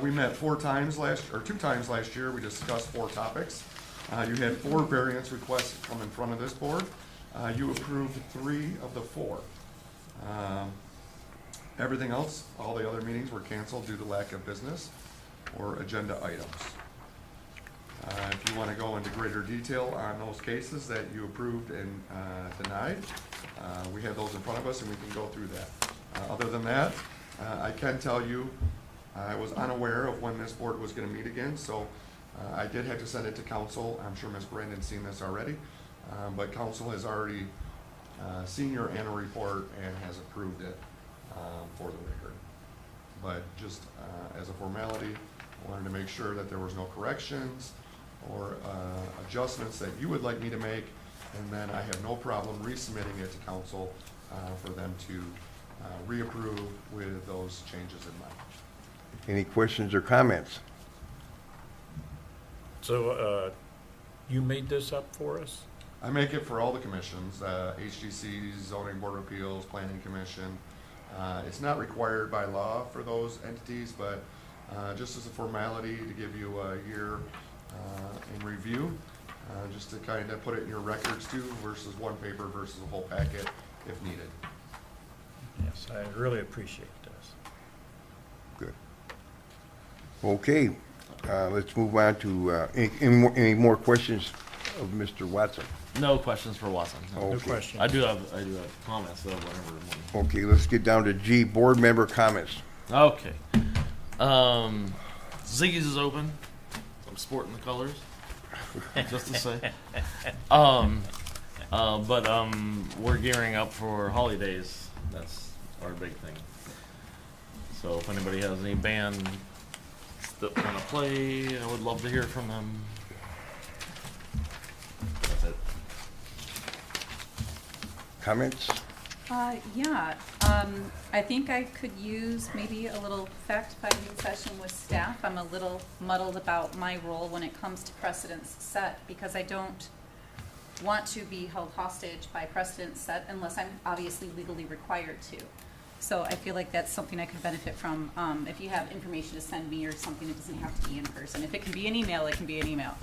We met 2 times last year. We discussed 4 topics. You had 4 variance requests come in front of this board. You approved 3 of the 4. Everything else, all the other meetings were canceled due to lack of business or agenda items. If you want to go into greater detail on those cases that you approved and denied, we have those in front of us and we can go through that. Other than that, I can tell you, I was unaware of when this board was going to meet again, so I did have to send it to council. I'm sure Ms. Brandon's seen this already, but council has already seen your annual report and has approved it for the record. But just as a formality, I wanted to make sure that there was no corrections or adjustments that you would like me to make, and then I have no problem resubmitting it to council for them to reapprove with those changes in mind. Any questions or comments? So, you made this up for us? I make it for all the commissions, HGC, Zoning Board of Appeals, Planning Commission. It's not required by law for those entities, but just as a formality to give you a year in review, just to kind of put it in your records too, versus one paper versus a whole packet if needed. Yes, I really appreciate this. Good. Okay, let's move on to, any more questions of Mr. Watson? No questions for Watson. No. No Okay. question. I do have comments though. Whatever. Okay, let's get down to G, board member comments. Okay. Ziggy's is open. I'm sporting the colors. Just to say. But we're gearing up for holidays. That's our big thing. So if anybody has any bands that want to play, I would love to hear from them. That's it. Comments? Yeah, I think I could use maybe a little fact-finding session with staff. I'm a little muddled about my role when it comes to precedents set, because I don't want to be held hostage by precedents set unless I'm obviously legally required to. So I feel like that's something I could benefit from. If you have information to send me or something, it doesn't have to be in person. If it can be an email, it can be an email.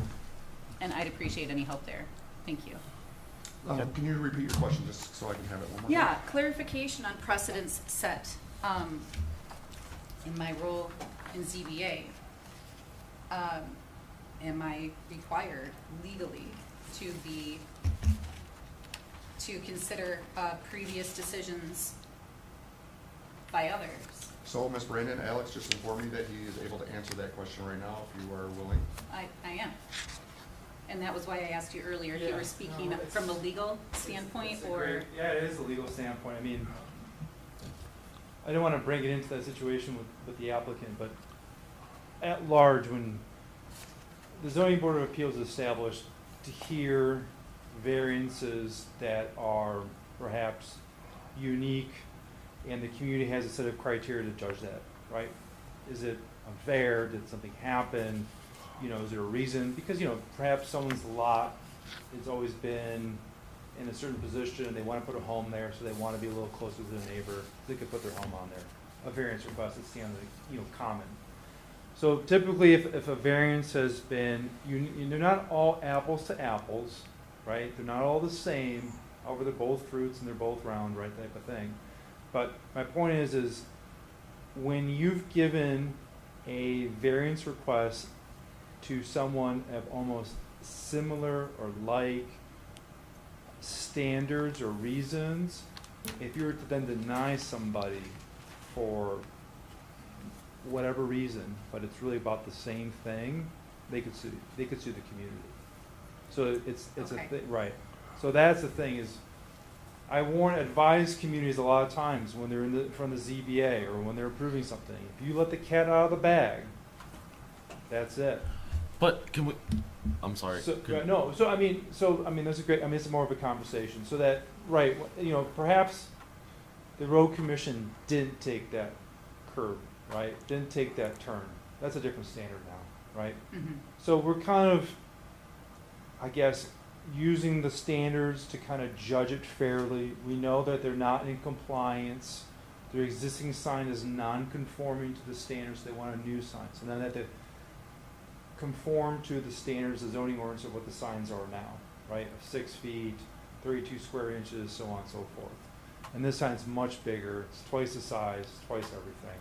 And I'd appreciate any help there. Thank you. Can you repeat your question just so I can have it one more time? Yeah, clarification on precedents set. In my role in ZBA, am I required legally to consider previous decisions by others? So, Ms. Brandon, Alex just informed me that he is able to answer that question right now if you are willing. I am. And that was why I asked you earlier, if you Yeah, were speaking no, it's- from a legal standpoint, It's a or? great- Yeah, it is a legal standpoint. I mean, I don't want to bring it into that situation with the applicant, but at large, when the zoning board of appeals is established to hear variances that are perhaps unique and the community has a set of criteria to judge that, right? Is it unfair? Did something happen? You know, is there a reason? Because, you know, perhaps someone's lot has always been in a certain position and they want to put a home there, so they want to be a little closer to their neighbor. They could put their home on there. A variance request is standard, you know, common. So typically, if a variance has been, they're not all apples to apples, right? They're not all the same. However, they're both fruits and they're both round, right, type of thing. But my point is when you've given a variance request to someone of almost similar or like standards or reasons, if you were to then deny somebody for whatever reason, but it's really about the same thing, they could sue the community. So it's Okay. a thing, right? So that's the thing is, I advise communities a lot of times when they're in front of the ZBA or when they're approving something. If you let the cat out of the bag, that's it. But can we? I'm sorry. So, Could- no, so I mean, that's a great, I mean, it's more of a conversation, so that, right, you know, perhaps the road commission didn't take that curve, right, didn't take that turn, that's a different standard now, right? Mhm. So we're kind of, I guess, using the standards to kind of judge it fairly. We know that they're not in compliance, their existing sign is non-conforming to the standards, they want a new sign, so then they have to conform to the standards, the zoning ordinance of what the signs are now, right? Of 6 feet, 32 square inches, so on and so forth. And this sign's much bigger, it's twice the size, twice everything.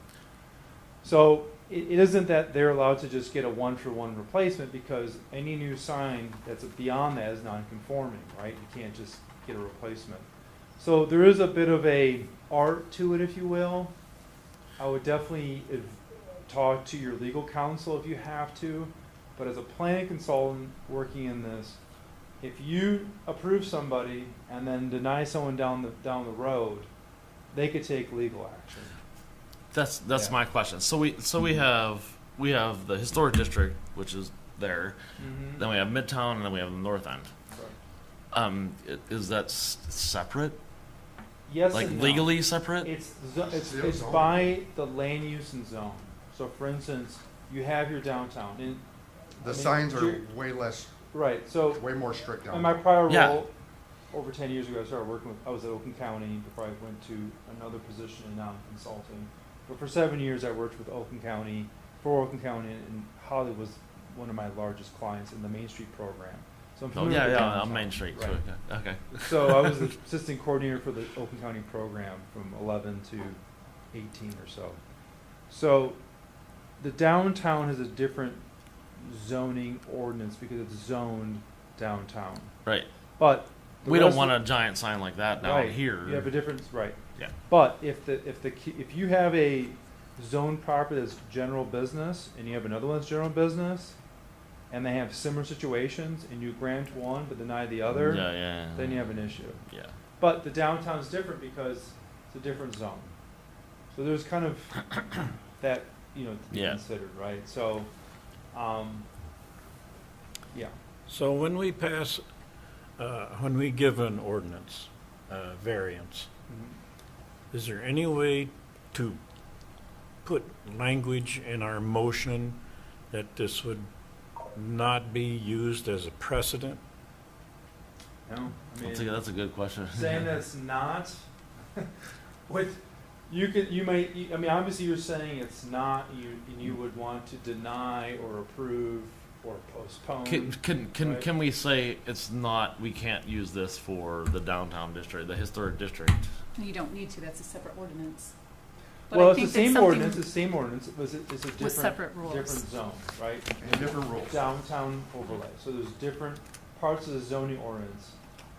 So it isn't that they're allowed to just get a one-for-one replacement, because any new sign that's beyond that is non-conforming, right? You can't just get a replacement. So there is a bit of a art to it, if you will. I would definitely talk to your legal counsel if you have to. But as a planning consultant working in this, if you approve somebody and then deny someone down the road, they could take legal action. That's Yeah. my question. So we have the historic district, which is there. Mm-hmm. Then we have Midtown, and then we have the North End. Is that separate? Yes Like and no. legally separate? It's Still zone. by the land use and zone. So for instance, you have your downtown. And, I The mean, signs are you- way less, right. So way more strict in down. my prior Yeah. role, over 10 years ago, I was at Oakland County before I went to another position in consulting. But for 7 years, I worked with Oakland County, and Holly was one of my largest clients in the Main Street program. So I'm Oh, familiar yeah, with yeah, downtown. on Main Street. Right. So, okay. So I was the assistant coordinator for the Oakland County program from 11 to 18 or so. So the downtown has a different zoning ordinance because it's zoned downtown. Right. But the We don't rest want of- a giant sign like that down right, here. You have a different, right. Yeah. But if you have a zone property that's general business and you have another one that's general business, and they have similar situations, and you grant one but deny the other, Yeah, yeah. then you have an issue. Yeah. But the downtown's different because it's a different zone. So there's kind of that, you know, to be Yeah. considered, right? So, yeah. So when we pass, when we give an ordinance, variance, is there any way to put language in our motion that this would not be used as a precedent? No, I mean, That's a good question. saying that's not, what, you might, I mean, obviously you're saying it's not, you would want to deny or approve or postpone. Can we say it's not? We can't use this for the downtown district, the historic district. You don't need to, that's a separate ordinance. But Well, I it's the think that's same something ordinance, it's a different, separate rules. different zone, right? And different rules. Downtown overlay, so there's different parts of the zoning ordinance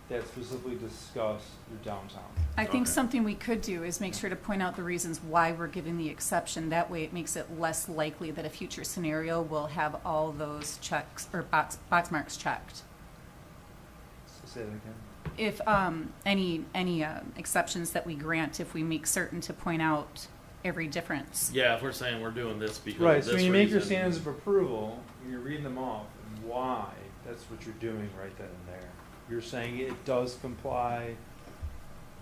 that specifically discuss your downtown. I think Okay. something we could do is make sure to point out the reasons why we're giving the exception. That way it makes it less likely that a future scenario will have all those checks or box marks checked. So say that again. If any exceptions that we grant, if we make certain to point out every difference. Yeah, if we're saying we're doing this because Right, of so this when you make your reason. standards of approval, and you're reading them off, and why, that's what you're doing right then and there. You're saying it does comply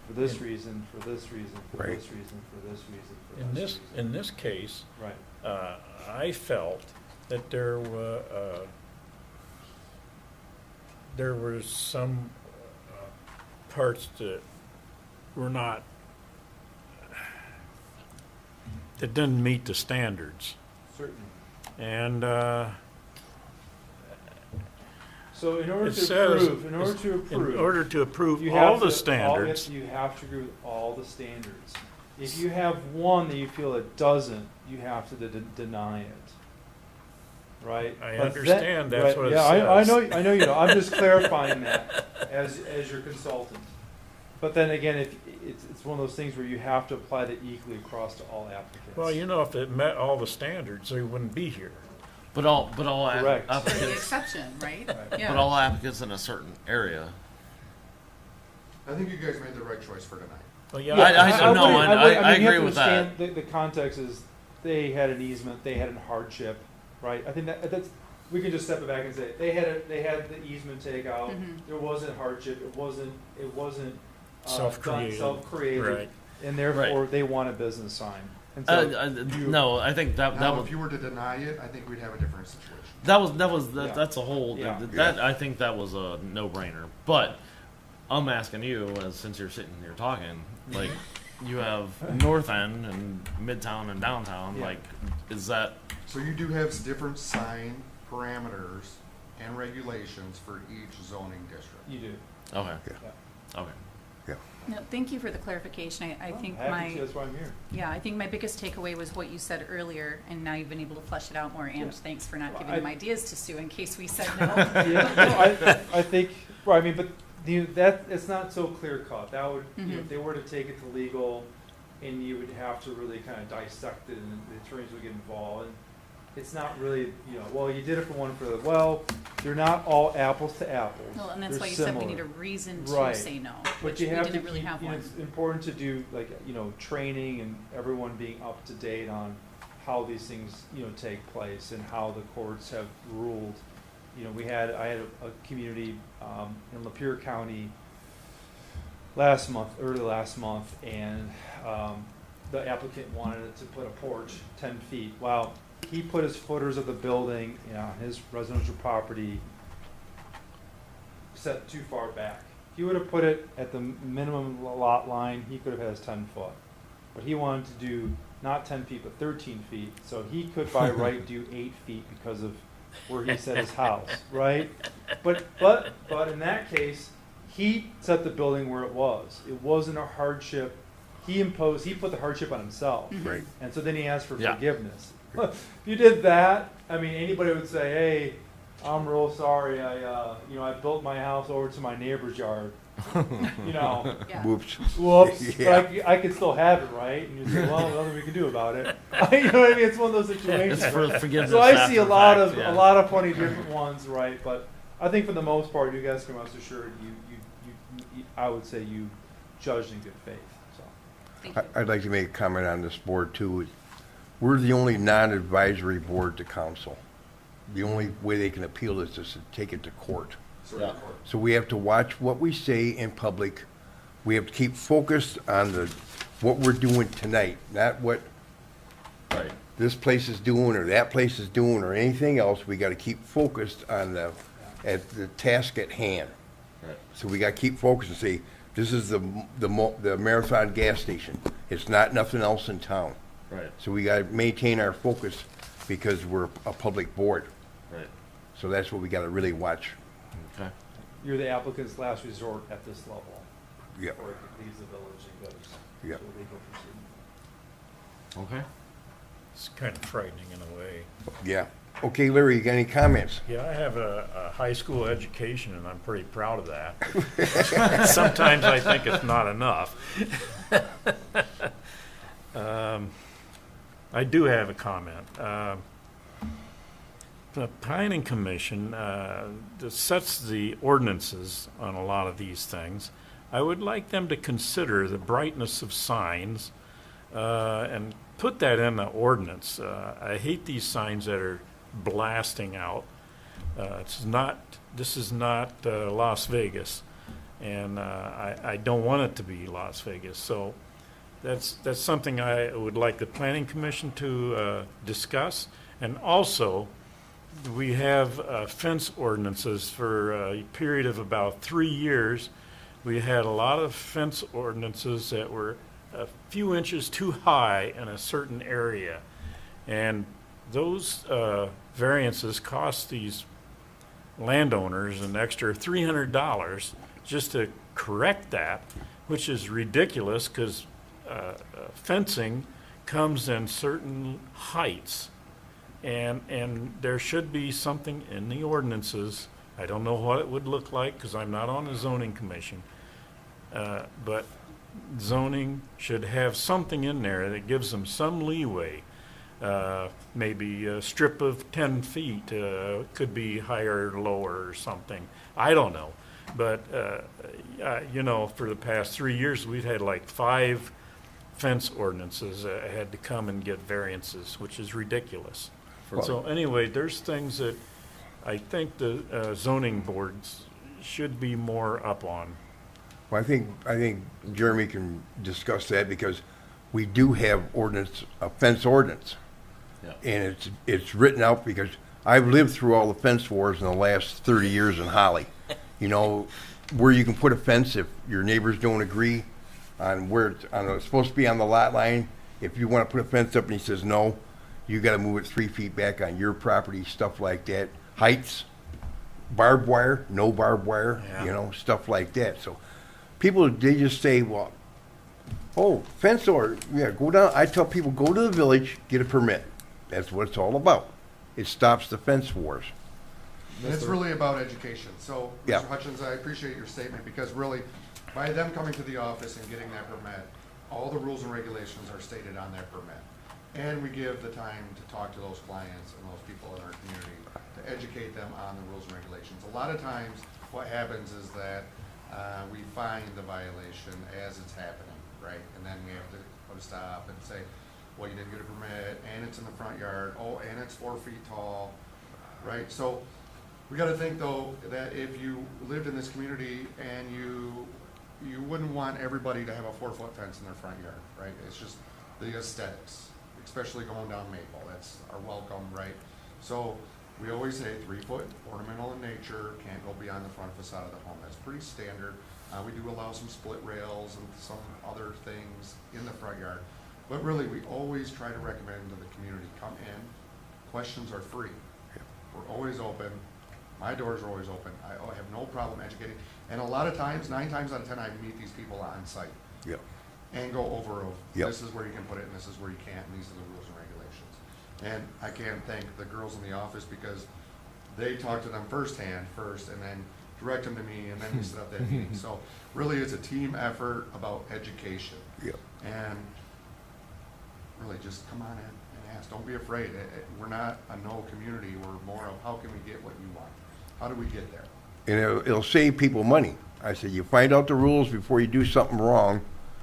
for this reason, for this reason, for Right. this reason, for this reason, for In this this, reason. in this case, Right. I felt that there was some parts that were not, that didn't meet the standards. Certainly. And So in order it to says, approve, in order to approve. in order to approve you all have the to- standards, You have to agree with all the standards. If you have one that you feel it doesn't, you have to deny it. Right? I But understand that's what it yeah, I says. know you know. I'm just clarifying that as your consultant. But then again, if it's one of those things where you have to apply that equally across to all applicants. well, you know, if it met all the standards, they wouldn't be here. But all Correct. The applicants, exception, right? Right. Yeah. but all applicants in a certain area. I think you guys made the right choice for tonight. Well, yeah, I mean, you agree have with to that. understand The context is they had an easement, they had a hardship, right? I think that's, we can just step it back and say, they had the easement take out, Mhm. there wasn't hardship, it wasn't Self-created. self-created, right. and therefore they want a business sign. And you- No, I think that Now, was if you were to deny it, I think we'd have a different situation. Yeah. that's a whole Yeah. that I think that was a no-brainer. But I'm asking you, since you're sitting here talking, like you have North End and Midtown and Downtown, Yeah. like is that So you do have different sign parameters and regulations for each zoning district. You do. okay? Yeah. Okay. No, thank you for the clarification. I think Happy to, that's why I'm here. yeah, I think my biggest takeaway was what you said earlier, and now you've been able to flesh it out more. And Yeah. thanks for not Well, giving them I- ideas to sue in case we said no. Yeah, no, I think, well, I mean, but that, it's not so clear cut. That would, you know, Mhm. if they were to take it to legal, and you would have to really kind of dissect it, and the attorneys would get involved, and it's not really, you know, well, you did it for one for the, well, they're not all apples to apples. Well, and that's They're why you said we similar. need a reason to Right. say no, But which you we have to didn't really keep, have you know, one. it's important to do, like, you know, training and everyone being up to date on how these things, you know, take place and how the courts have ruled. You know, I had a community in Lapeer County early last month, and the applicant wanted to put a porch 10 feet. Well, he put his footers of the building, you know, on his residential property set too far back. If he would have put it at the minimum lot line, he could have had his 10 foot. But he wanted to do not 10 feet, but 13 feet. So he could by right do 8 feet because of where he set his house, right? But in that case, he set the building where it was. It wasn't a hardship. He put the hardship on himself. Right. And so then he asked for Yeah. forgiveness. If you did that, I mean, anybody would say, "Hey, I'm real sorry. I built my house over to my neighbor's yard." You know, Yeah. Whoops. whoops. Yeah. But I could still have it, right? And you say, "Well, nothing we can do about it." You know what I mean? It's one of those situations. It's for forgiveness. So I see after a lot fact, of yeah. a lot of funny different ones, right? But I think for the most part, you guys can rest assured, I would say you judged in good faith. So. Thank you. I'd like to make a comment on this board too. We're the only non-advisory board to council. The only way they can appeal this is to take it to court. Yeah. So we have to watch what we say in public. We have to keep focused on what we're doing tonight, not what Right. this place is doing or that place is doing or anything else. We gotta keep focused on the task at hand. Right. So we gotta keep focused and say, this is the Marathon gas station. It's not nothing else in town. Right. So we gotta maintain our focus because we're a public board. Right. So that's what we gotta really watch. Okay. You're the applicant's last resort at this level. Yep. Before it leaves the village and goes Yep. to a legal proceeding. Okay. It's kind of frightening in a way. Yeah. Okay, Larry, you got any comments? Yeah, I have a high school education, and I'm pretty proud of that. Sometimes I think it's not enough. I do have a comment. The Planning Commission that sets the ordinances on a lot of these things. I would like them to consider the brightness of signs and put that in the ordinance. I hate these signs that are blasting out. This is not Las Vegas. And I don't want it to be Las Vegas. So that's something I would like the Planning Commission to discuss. And also, we have fence ordinances for a period of about 3 years. We had a lot of fence ordinances that were a few inches too high in a certain area. And those variances cost these landowners an extra $300 just to correct that, which is ridiculous because fencing comes in certain heights. And there should be something in the ordinances. I don't know what it would look like because I'm not on the zoning commission. But zoning should have something in there that gives them some leeway. Maybe a strip of 10 feet could be higher or lower or something. I don't know. But, you know, for the past 3 years, we've had like 5 fence ordinances had to come and get variances, which is ridiculous. So anyway, there's things that I think the zoning boards should be more up on. Well, I think Jeremy can discuss that because we do have ordinance, a fence ordinance. Yeah. And it's written out because I've lived through all the fence wars in the last 30 years in Holly. You know, where you can put a fence if your neighbors don't agree on where it's supposed to be on the lot line. If you want to put a fence up and he says no, you got to move it 3 feet back on your property, stuff like that. Heights, barbed wire, no barbed wire, Yeah. you know, stuff like that. So people, they just say, well, oh, fence order, yeah, go down. I tell people, go to the village, get a permit. That's what it's all about. It stops the fence wars. And it's really about education. So, Yeah. Mr. Hutchins, I appreciate your statement because really, by them coming to the office and getting that permit, all the rules and regulations are stated on that permit. And we give the time to talk to those clients and those people in our community to educate them on the rules and regulations. A lot of times, what happens is that we find the violation as it's happening, right? And then we have to put a stop and say, well, you didn't get a permit, and it's in the front yard, oh, and it's 4 feet tall, right? So we gotta think though, that if you lived in this community and you wouldn't want everybody to have a 4-foot fence in their front yard, right? It's just the aesthetics, especially going down Maple, that's our welcome, right? So we always say 3-foot ornamental in nature, can't go beyond the front facade of the home, that's pretty standard. We do allow some split rails and some other things in the front yard. But really, we always try to recommend to the community, come in, questions are free. We're always open, my doors are always open, I have no problem educating. And a lot of times, 9 times out of 10, I meet these people on site Yep. and go over of, Yep. this is where you can put it and this is where you can't, and these are the rules and regulations. And I can't thank the girls in the office because they talk to them first, and then direct them to me, and then we set up that meeting. So really, it's a team effort about education. Yep. And really, just come on in and ask. Don't be afraid. We're not a no community. We're more of how can we get what you want? How do we get there? And it'll save people money. I said, you find out the rules before you do something wrong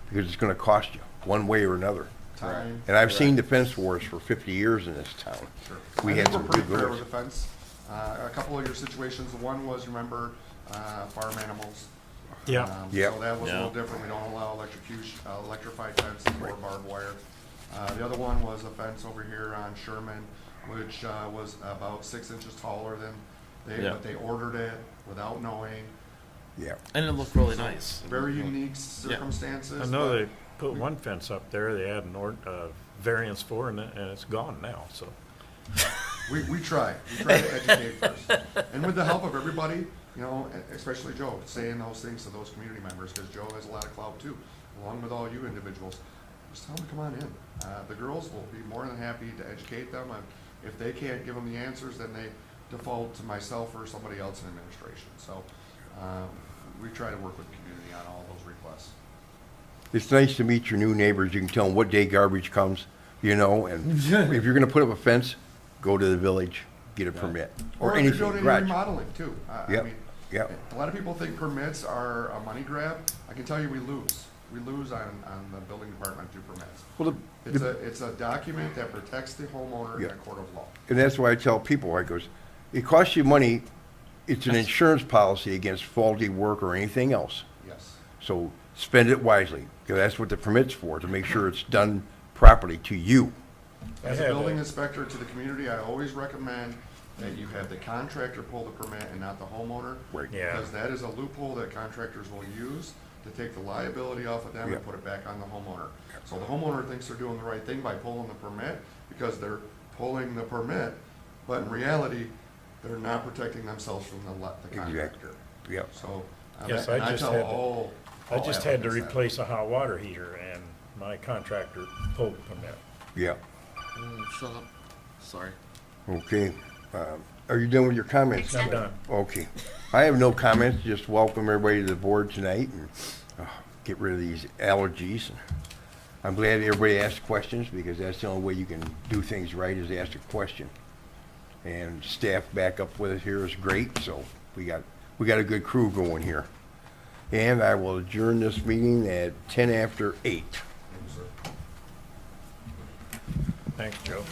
because it's going to cost you one way or another. Time. And I've seen the fence wars for 50 years in this town. Sure. We I had think some we're pretty good fair rules. with the fence. A couple of your situations. One was, remember, farm animals. Yeah. Yep. So that was a little Yeah. different. We don't allow electrified fences or barbed wire. The other one was a fence over here on Sherman, which was about 6 inches taller than Yeah. but they ordered it without knowing. Yeah. And it looked really nice. Very unique circumstances. I know but they put one fence up there, they had an variance for, and it's gone now, so. We try to educate first. And with the help of everybody, you know, especially Joe, saying those things to those community members, because Joe has a lot of clout too, along with all you individuals. Just tell them to come on in. The girls will be more than happy to educate them. And if they can't give them the answers, then they default to myself or somebody else in administration. So we try to work with the community on all those requests. It's nice to meet your new neighbors. You can tell them what day garbage comes, you know, and if you're going to put up a fence, go to the village, get a permit. Or if you're anything, doing any garage. remodeling too. I Yep, mean, yep. a lot of people think permits are a money grab. I can tell you we lose. We lose on the building department through permits. Well, It's a document that protects the homeowner in Yeah. a court of law. and that's why I tell people, I goes, it costs you money. It's an insurance policy against faulty work or anything else. So spend it wisely, because that's what the permit's for, to make sure it's done properly to you. As a had building a- inspector to the community, I always recommend that you have the contractor pull the permit and not the homeowner. Right. Yeah. Because that is a loophole that contractors will use to take the liability off of them Yeah. and put it back on the homeowner. So the homeowner thinks they're doing the right thing by pulling the permit, because they're pulling the permit, but in reality, they're not protecting themselves from the contractor. Yep. So, Yes, and I I just tell had to- all. I just had to applicants that. replace a hot water heater, and my contractor pulled the permit. Yep. Shut up. Sorry. Okay. Are you done with your comments? I'm done. Okay. I have no comments, just welcome everybody to the board tonight and get rid of these allergies. I'm glad everybody asked questions, because that's the only way you can do things right, is ask a question. And staff back up with us here is great, so we got a good crew going here. And I will adjourn this meeting at 10 after 8. Thanks, Joe.